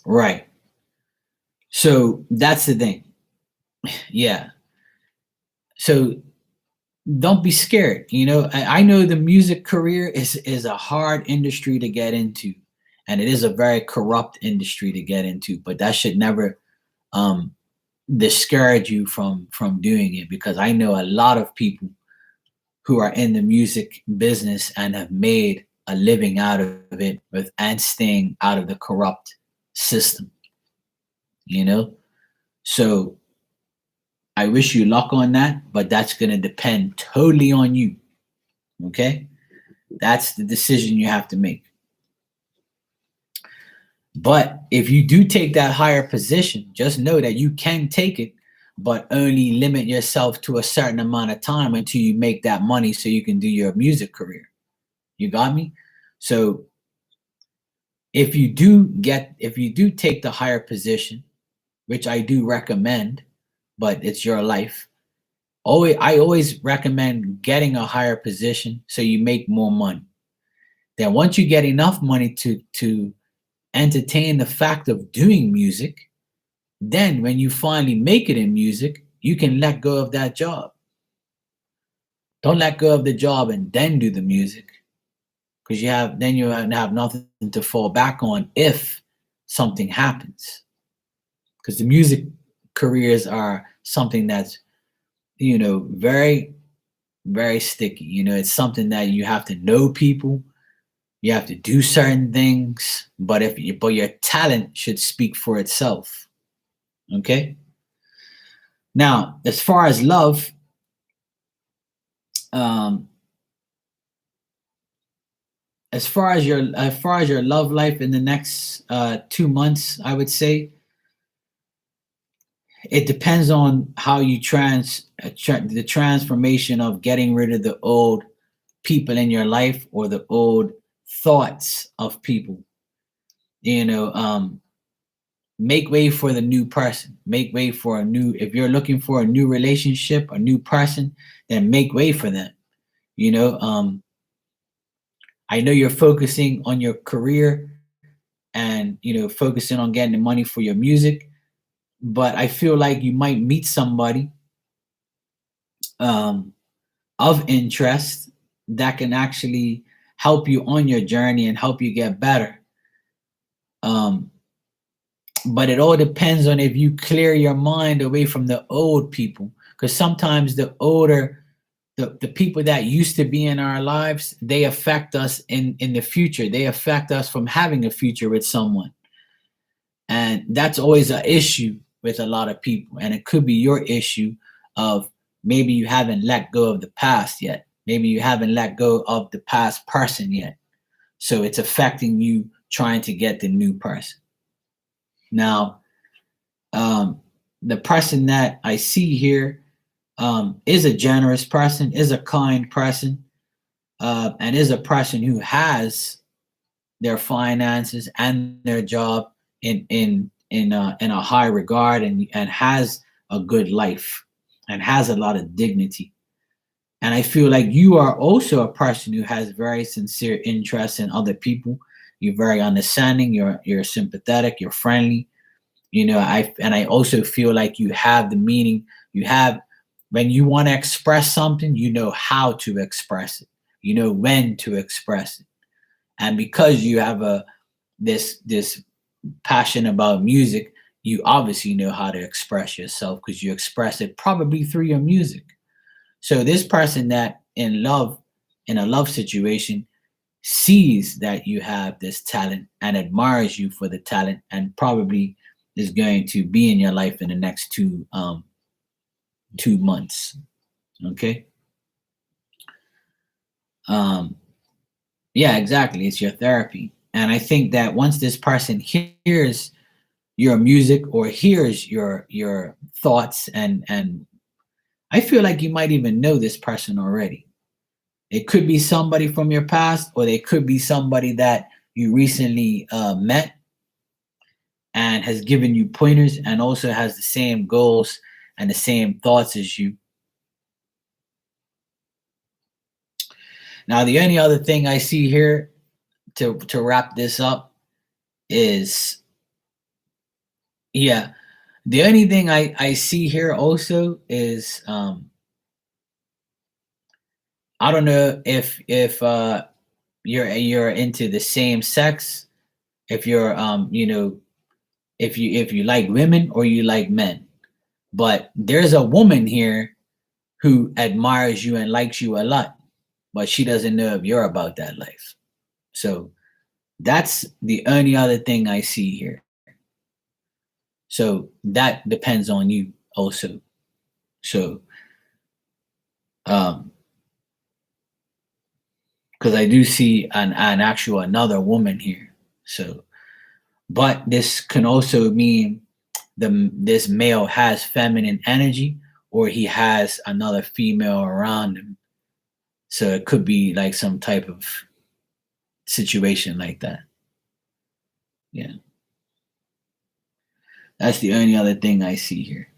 Right. So that's the thing. Yeah. So don't be scared. I know the music career is a hard industry to get into, and it is a very corrupt industry to get into, but that should never um discourage you from doing it, because I know a lot of people who are in the music business and have made a living out of it and staying out of the corrupt system, you know? So I wish you luck on that, but that's going to depend totally on you. Okay? That's the decision you have to make. But if you do take that higher position, just know that you can take it, but only limit yourself to a certain amount of time until you make that money so you can do your music career. You got me? So if you do take the higher position, which I do recommend, but it's your life. I always recommend getting a higher position so you make more money. Then once you get enough money to entertain the fact of doing music, then when you finally make it in music, you can let go of that job. Don't let go of the job and then do the music, because you have nothing to fall back on if something happens. Because the music careers are something that's very, very sticky. It's something that you have to know people, you have to do certain things, but your talent should speak for itself. Okay. Now, as far as love, um, as far as your love life in the next 2 months, I would say it depends on how you the transformation of getting rid of the old people in your life or the old thoughts of people. Make way for the new person. Make way for if you're looking for a new relationship, a new person, then make way for them. I know you're focusing on your career and focusing on getting the money for your music, but I feel like you might meet somebody of interest that can actually help you on your journey and help you get better. But it all depends on if you clear your mind away from the old people, because sometimes the people that used to be in our lives, they affect us in the future. They affect us from having a future with someone, and that's always an issue with a lot of people. And it could be your issue of maybe you haven't let go of the past yet. Maybe you haven't let go of the past person yet. So it's affecting you trying to get the new person. Now, the person that I see here is a generous person, is a kind person, and is a person who has their finances and their job in a high regard, and has a good life and has a lot of dignity. And I feel like you are also a person who has very sincere interest in other people. You're very understanding. You're sympathetic. You're friendly. I also feel like you have the meaning. You have, when you want to express something, you know how to express it. You know when to express it. And because you have this passion about music, you obviously know how to express yourself because you express it probably through your music. So this person that in a love situation, sees that you have this talent and admires you for the talent, and probably is going to be in your life in the next 2 months. Okay. Um, yeah, exactly. It's your therapy. And I think that once this person hears your music or hears your thoughts, and I feel like you might even know this person already. It could be somebody from your past, or they could be somebody that you recently met and has given you pointers and also has the same goals and the same thoughts as you. Now, the only other thing I see here to wrap this up is, yeah, the only thing I see here also is, I don't know if you're into the same sex, if you're if you like women or you like men. But there's a woman here who admires you and likes you a lot, but she doesn't know if you're about that life. So that's the only other thing I see here. So that depends on you also. So um because I do see an actual another woman here. So, but this can also mean this male has feminine energy, or he has another female around him. So it could be like some type of situation like that. Yeah. That's the only other thing I see here.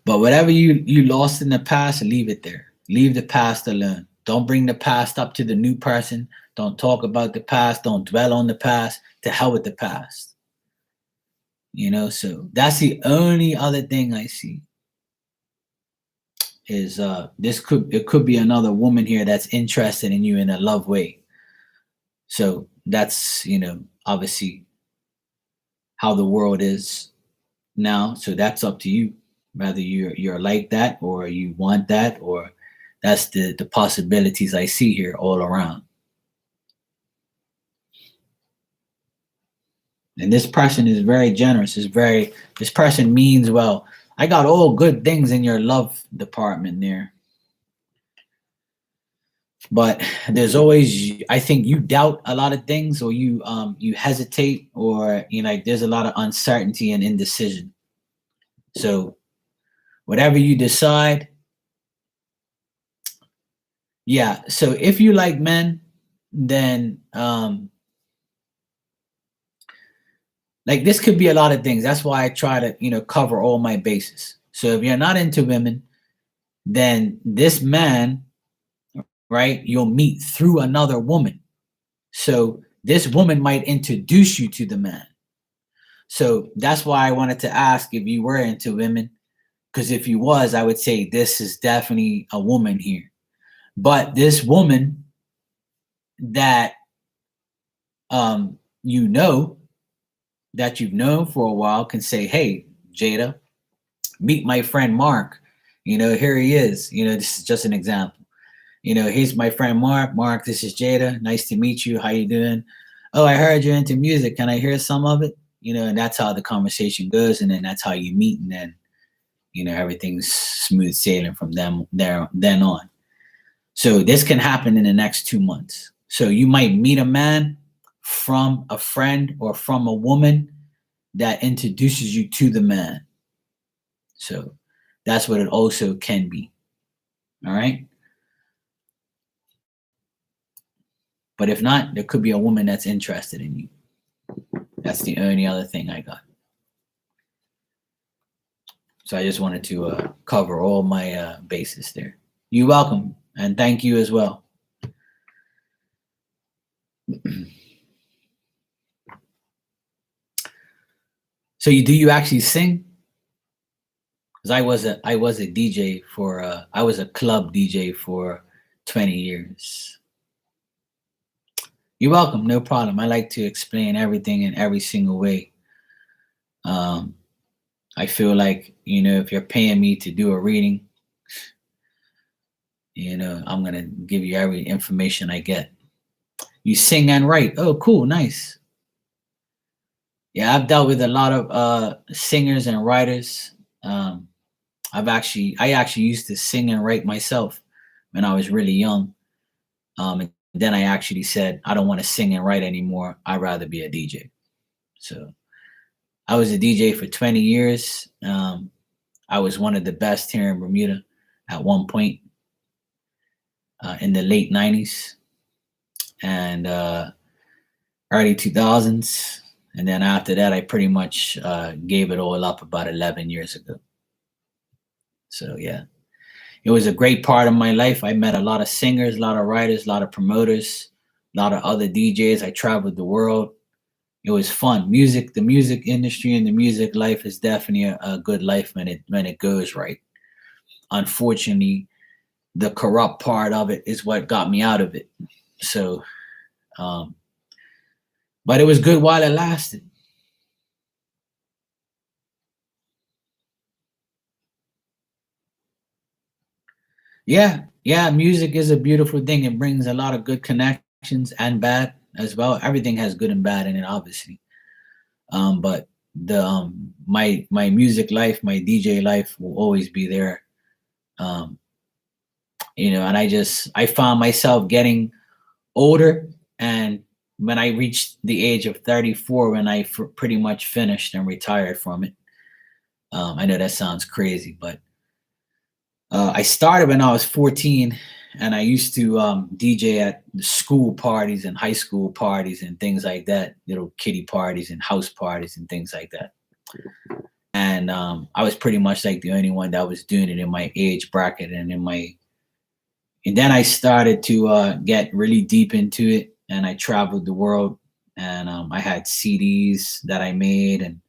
But whatever you lost in the past, leave it there. Leave the past alone. Don't bring the past up to the new person. Don't talk about the past. Don't dwell on the past. To hell with the past. So that's the only other thing I see is it could be another woman here that's interested in you in a love way. So that's obviously how the world is now. So that's up to you, whether you're like that or you want that, or that's the possibilities I see here all around. And this person is very generous. This person means well. I got all good things in your love department there. But there's always, I think you doubt a lot of things, or you hesitate, or like there's a lot of uncertainty and indecision. So whatever you decide, yeah. So if you like men, then like this could be a lot of things. That's why I try to cover all my bases. So if you're not into women, then this man, right, you'll meet through another woman. So this woman might introduce you to the man. So that's why I wanted to ask if you were into women, because if you was, I would say this is definitely a woman here. But this woman that you know, that you've known for a while, can say, "Hey, Jada, meet my friend Mark. Here he is. This is just an example. Here's my friend Mark. Mark, this is Jada. Nice to meet you. How you doing? Oh, I heard you're into music. Can I hear some of it? And that's how the conversation goes, and then that's how you meet, and then everything's smooth sailing from then on. So this can happen in the next 2 months. So you might meet a man from a friend or from a woman that introduces you to the man. So that's what it also can be. All right. But if not, there could be a woman that's interested in you. That's the only other thing I got. So I just wanted to cover all my bases there. You're welcome. And thank you as well. So do you actually sing? Because I was a DJ for I was a club DJ for 20 years. You're welcome, no problem. I like to explain everything in every single way. I feel like, if you're paying me to do a reading, I'm gonna give you every information I get. You sing and write. Oh, cool, nice. Yeah, I've dealt with a lot of singers and writers. I actually used to sing and write myself when I was really young. And then I actually said, I don't want to sing and write anymore. I'd rather be a DJ. So I was a DJ for 20 years. I was one of the best here in Bermuda at one point in the late 90s and early 2000s. And then after that, I pretty much gave it all up about 11 years ago. So yeah, it was a great part of my life. I met a lot of singers, a lot of writers, a lot of promoters, a lot of other DJs. I traveled the world. It was fun. The music industry and the music life is definitely a good life when it goes right. Unfortunately, the corrupt part of it is what got me out of it. So, but it was good while it lasted. Yeah, music is a beautiful thing. It brings a lot of good connections and bad as well. Everything has good and bad in it, obviously. But my music life, my DJ life will always be there. And I found myself getting older, and when I reached the age of 34, when I pretty much finished and retired from it. I know that sounds crazy, but I started when I was 14, and I used to DJ at school parties and high school parties and things like that, little kiddie parties and house parties and things like that. And I was pretty much like the only one that was doing it in my age bracket and then I started to get really deep into it, and I traveled the world, and I had CDs that I made and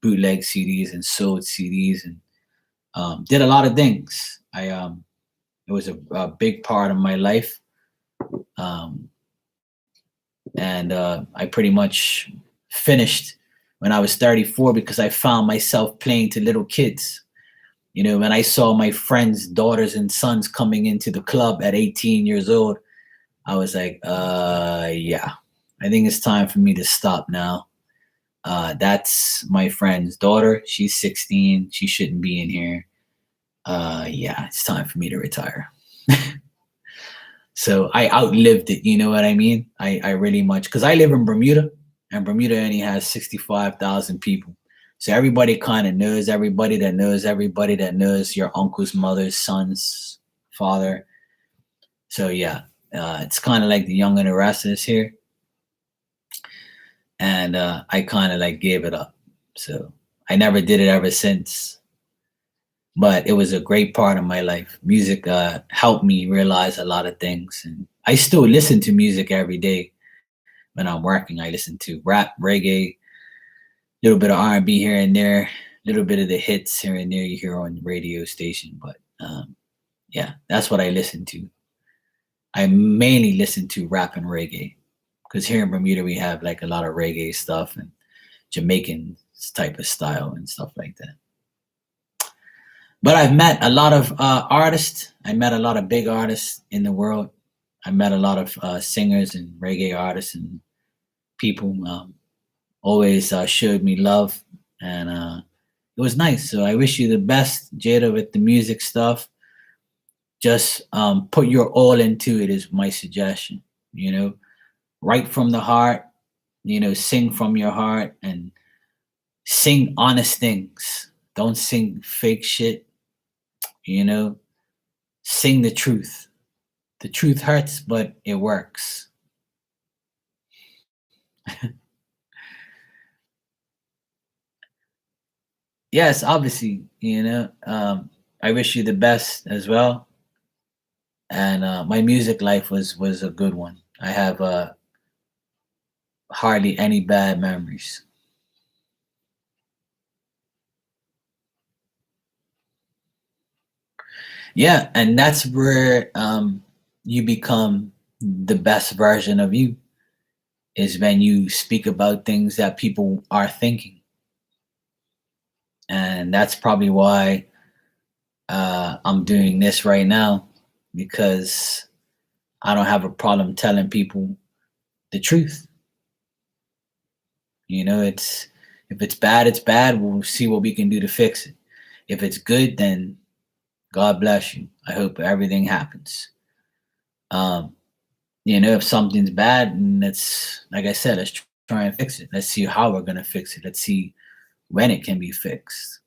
bootleg CDs and sold CDs and did a lot of things. It was a big part of my life, and I pretty much finished when I was 34 because I found myself playing to little kids. When I saw my friends' daughters and sons coming into the club at 18 years old, I was like, yeah, I think it's time for me to stop now. That's my friend's daughter. She's 16. She shouldn't be in here. Yeah, it's time for me to retire. So I outlived it. You know what I mean? I really much, because I live in Bermuda, and Bermuda only has 65,000 people. So everybody kind of knows everybody that knows everybody that knows your uncle's mother's son's father. So yeah, it's kind of like the young and the restless here. And I kind of like gave it up. So I never did it ever since. But it was a great part of my life. Music helped me realize a lot of things. And I still listen to music every day when I'm working. I listen to rap, reggae, little bit of R&B here and there, a little bit of the hits here and there you hear on the radio station. But yeah, that's what I listen to. I mainly listen to rap and reggae because here in Bermuda we have like a lot of reggae stuff and Jamaican type of style and stuff like that. But I've met a lot of artists. I met a lot of big artists in the world. I met a lot of singers and reggae artists and people. Always showed me love, and it was nice. So I wish you the best, Jada, with the music stuff. Just put your all into it is my suggestion. Write from the heart. Sing from your heart and sing honest things. Don't sing fake shit. You know, Sing the truth. The truth hurts, but it works. Yes, obviously, I wish you the best as well. And my music life was a good one. I have hardly any bad memories. Yeah, and that's where you become the best version of you, is when you speak about things that people are thinking. And that's probably why I'm doing this right now, because I don't have a problem telling people the truth. It's if it's bad, it's bad. We'll see what we can do to fix it. If it's good, then God bless you. I hope everything happens. Um, if something's bad, and let's, like I said, let's try and fix it. Let's see how we're gonna fix it. Let's see when it can be fixed,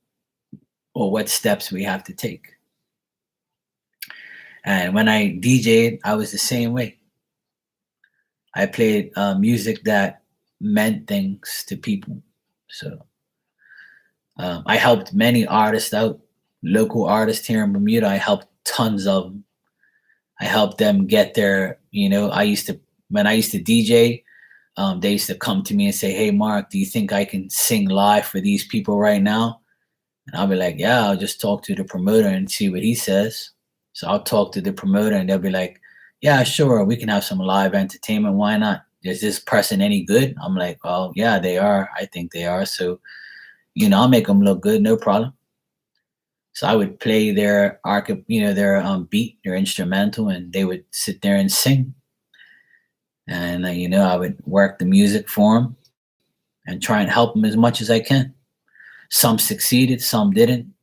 or what steps we have to take. And when I DJ'd, I was the same way. I played music that meant things to people. So I helped many artists out, local artists here in Bermuda. I helped tons of them. I helped them get their, when I used to DJ, they used to come to me and say, "Hey, Mark, do you think I can sing live for these people right now?" And I'll be like, "Yeah, I'll just talk to the promoter and see what he says." So I'll talk to the promoter and they'll be like, "Yeah, sure, we can have some live entertainment. Why not? Is this person any good?" I'm like, "Well, yeah, they are. I think they are. So, I'll make them look good, no problem." So I would play their their beat, their instrumental, and they would sit there and sing. And I would work the music for them and try and help them as much as I can. Some succeeded, some didn't.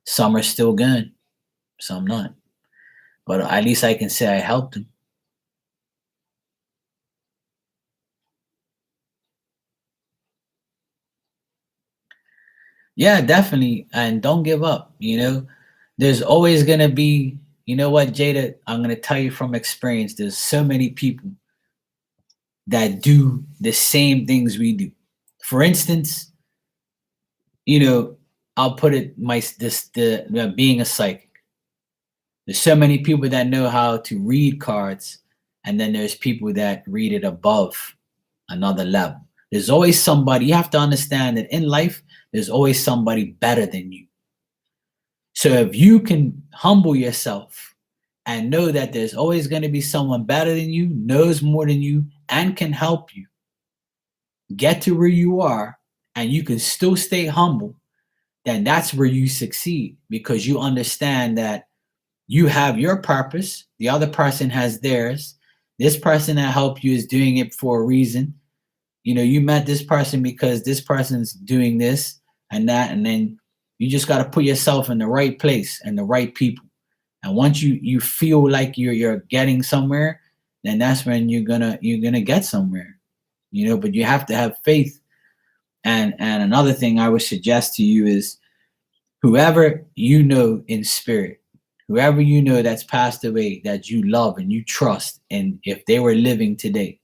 Some are still good, some not. But at least I can say I helped them. Yeah, definitely. And don't give up. There's always going to be, you know what, Jada, I'm going to tell you from experience, there's so many people that do the same things we do. For instance, I'll put it being a psychic. There's so many people that know how to read cards, and then there's people that read it above another level. There's always somebody. You have to understand that in life, there's always somebody better than you. So if you can humble yourself and know that there's always going to be someone better than you, knows more than you, and can help you get to where you are, and you can still stay humble, then that's where you succeed, because you understand that you have your purpose, the other person has theirs. This person that helped you is doing it for a reason. You met this person because this person's doing this and that, and then you just got to put yourself in the right place and the right people. And once you feel like you're getting somewhere, then that's when you're gonna get somewhere. But you have to have faith. And another thing I would suggest to you is, whoever you know in spirit, whoever you know that's passed away, that you love and you trust, and if they were living today.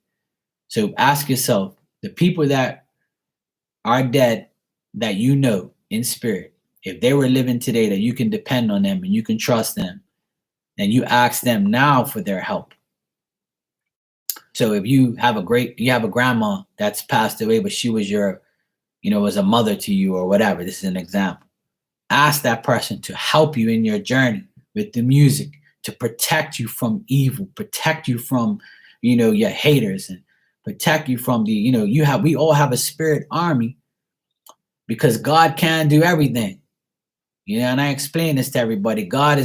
So ask yourself, the people that are dead that you know in spirit, if they were living today, that you can depend on them and you can trust them, then you ask them now for their help. So if you have a grandma that's passed away, but she was was a mother to you or whatever, this is an example. Ask that person to help you in your journey with the music, to protect you from evil, protect you from, your haters, and protect you from we all have a spirit army, because God can do everything. And I explain this to everybody. God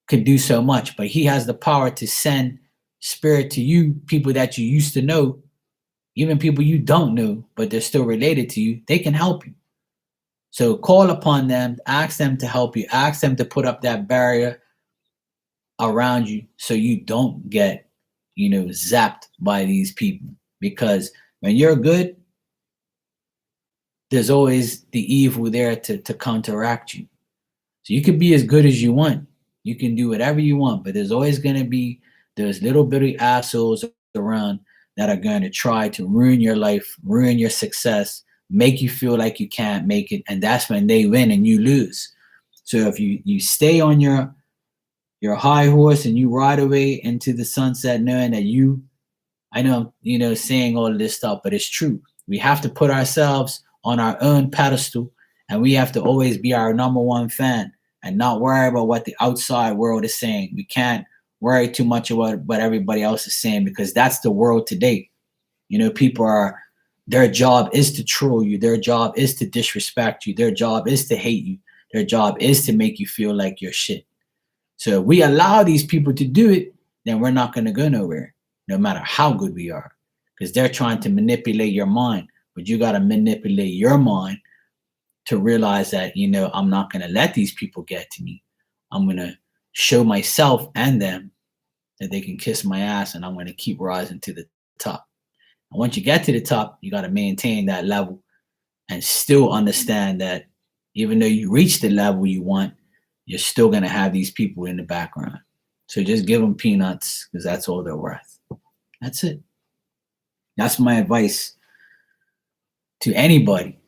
could do so much, but he has the power to send spirit to you, people that you used to know, even people you don't know, but they're still related to you. They can help you. So call upon them, ask them to help you, ask them to put up that barrier around you so you don't get, zapped by these people. Because when you're good, there's always the evil there to counteract you. So you can be as good as you want. You can do whatever you want, but there's always going to be those little bitty assholes around that are going to try to ruin your life, ruin your success, make you feel like you can't make it, and that's when they win and you lose. So if you stay on your high horse and you ride away into the sunset knowing that I know I'm, saying all of this stuff, but it's true. We have to put ourselves on our own pedestal, and we have to always be our number one fan and not worry about what the outside world is saying. We can't worry too much about what everybody else is saying, because that's the world today. People their job is to troll you. Their job is to disrespect you. Their job is to hate you. Their job is to make you feel like you're shit. So if we allow these people to do it, then we're not going to go nowhere, no matter how good we are, because they're trying to manipulate your mind. But you got to manipulate your mind to realize that, I'm not going to let these people get to me. I'm going to show myself and them that they can kiss my ass, and I'm going to keep rising to the top. And once you get to the top, you got to maintain that level and still understand that even though you reach the level you want, you're still going to have these people in the background. So just give them peanuts, because that's all they're worth. That's it. That's my advice to anybody,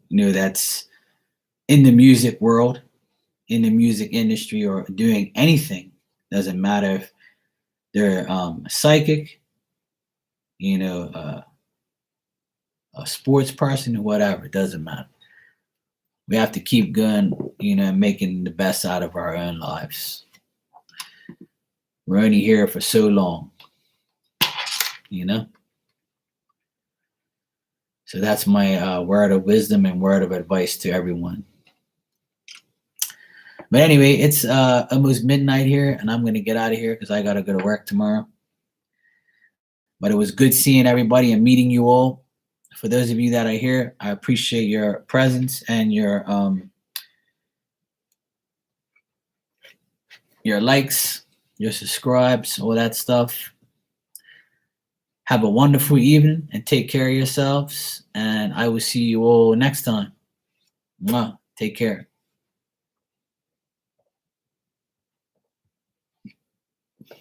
that's in the music world, in the music industry, or doing anything. Doesn't matter if they're psychic, a sports person, or whatever. It doesn't matter. We have to keep going, making the best out of our own lives. We're only here for so long, So that's my word of wisdom and word of advice to everyone. But anyway, it's almost midnight here, and I'm going to get out of here because I got to go to work tomorrow. But it was good seeing everybody and meeting you all. For those of you that are here, I appreciate your presence and your likes, your subscribes, all that stuff. Have a wonderful evening and take care of yourselves. And I will see you all next time. Take care.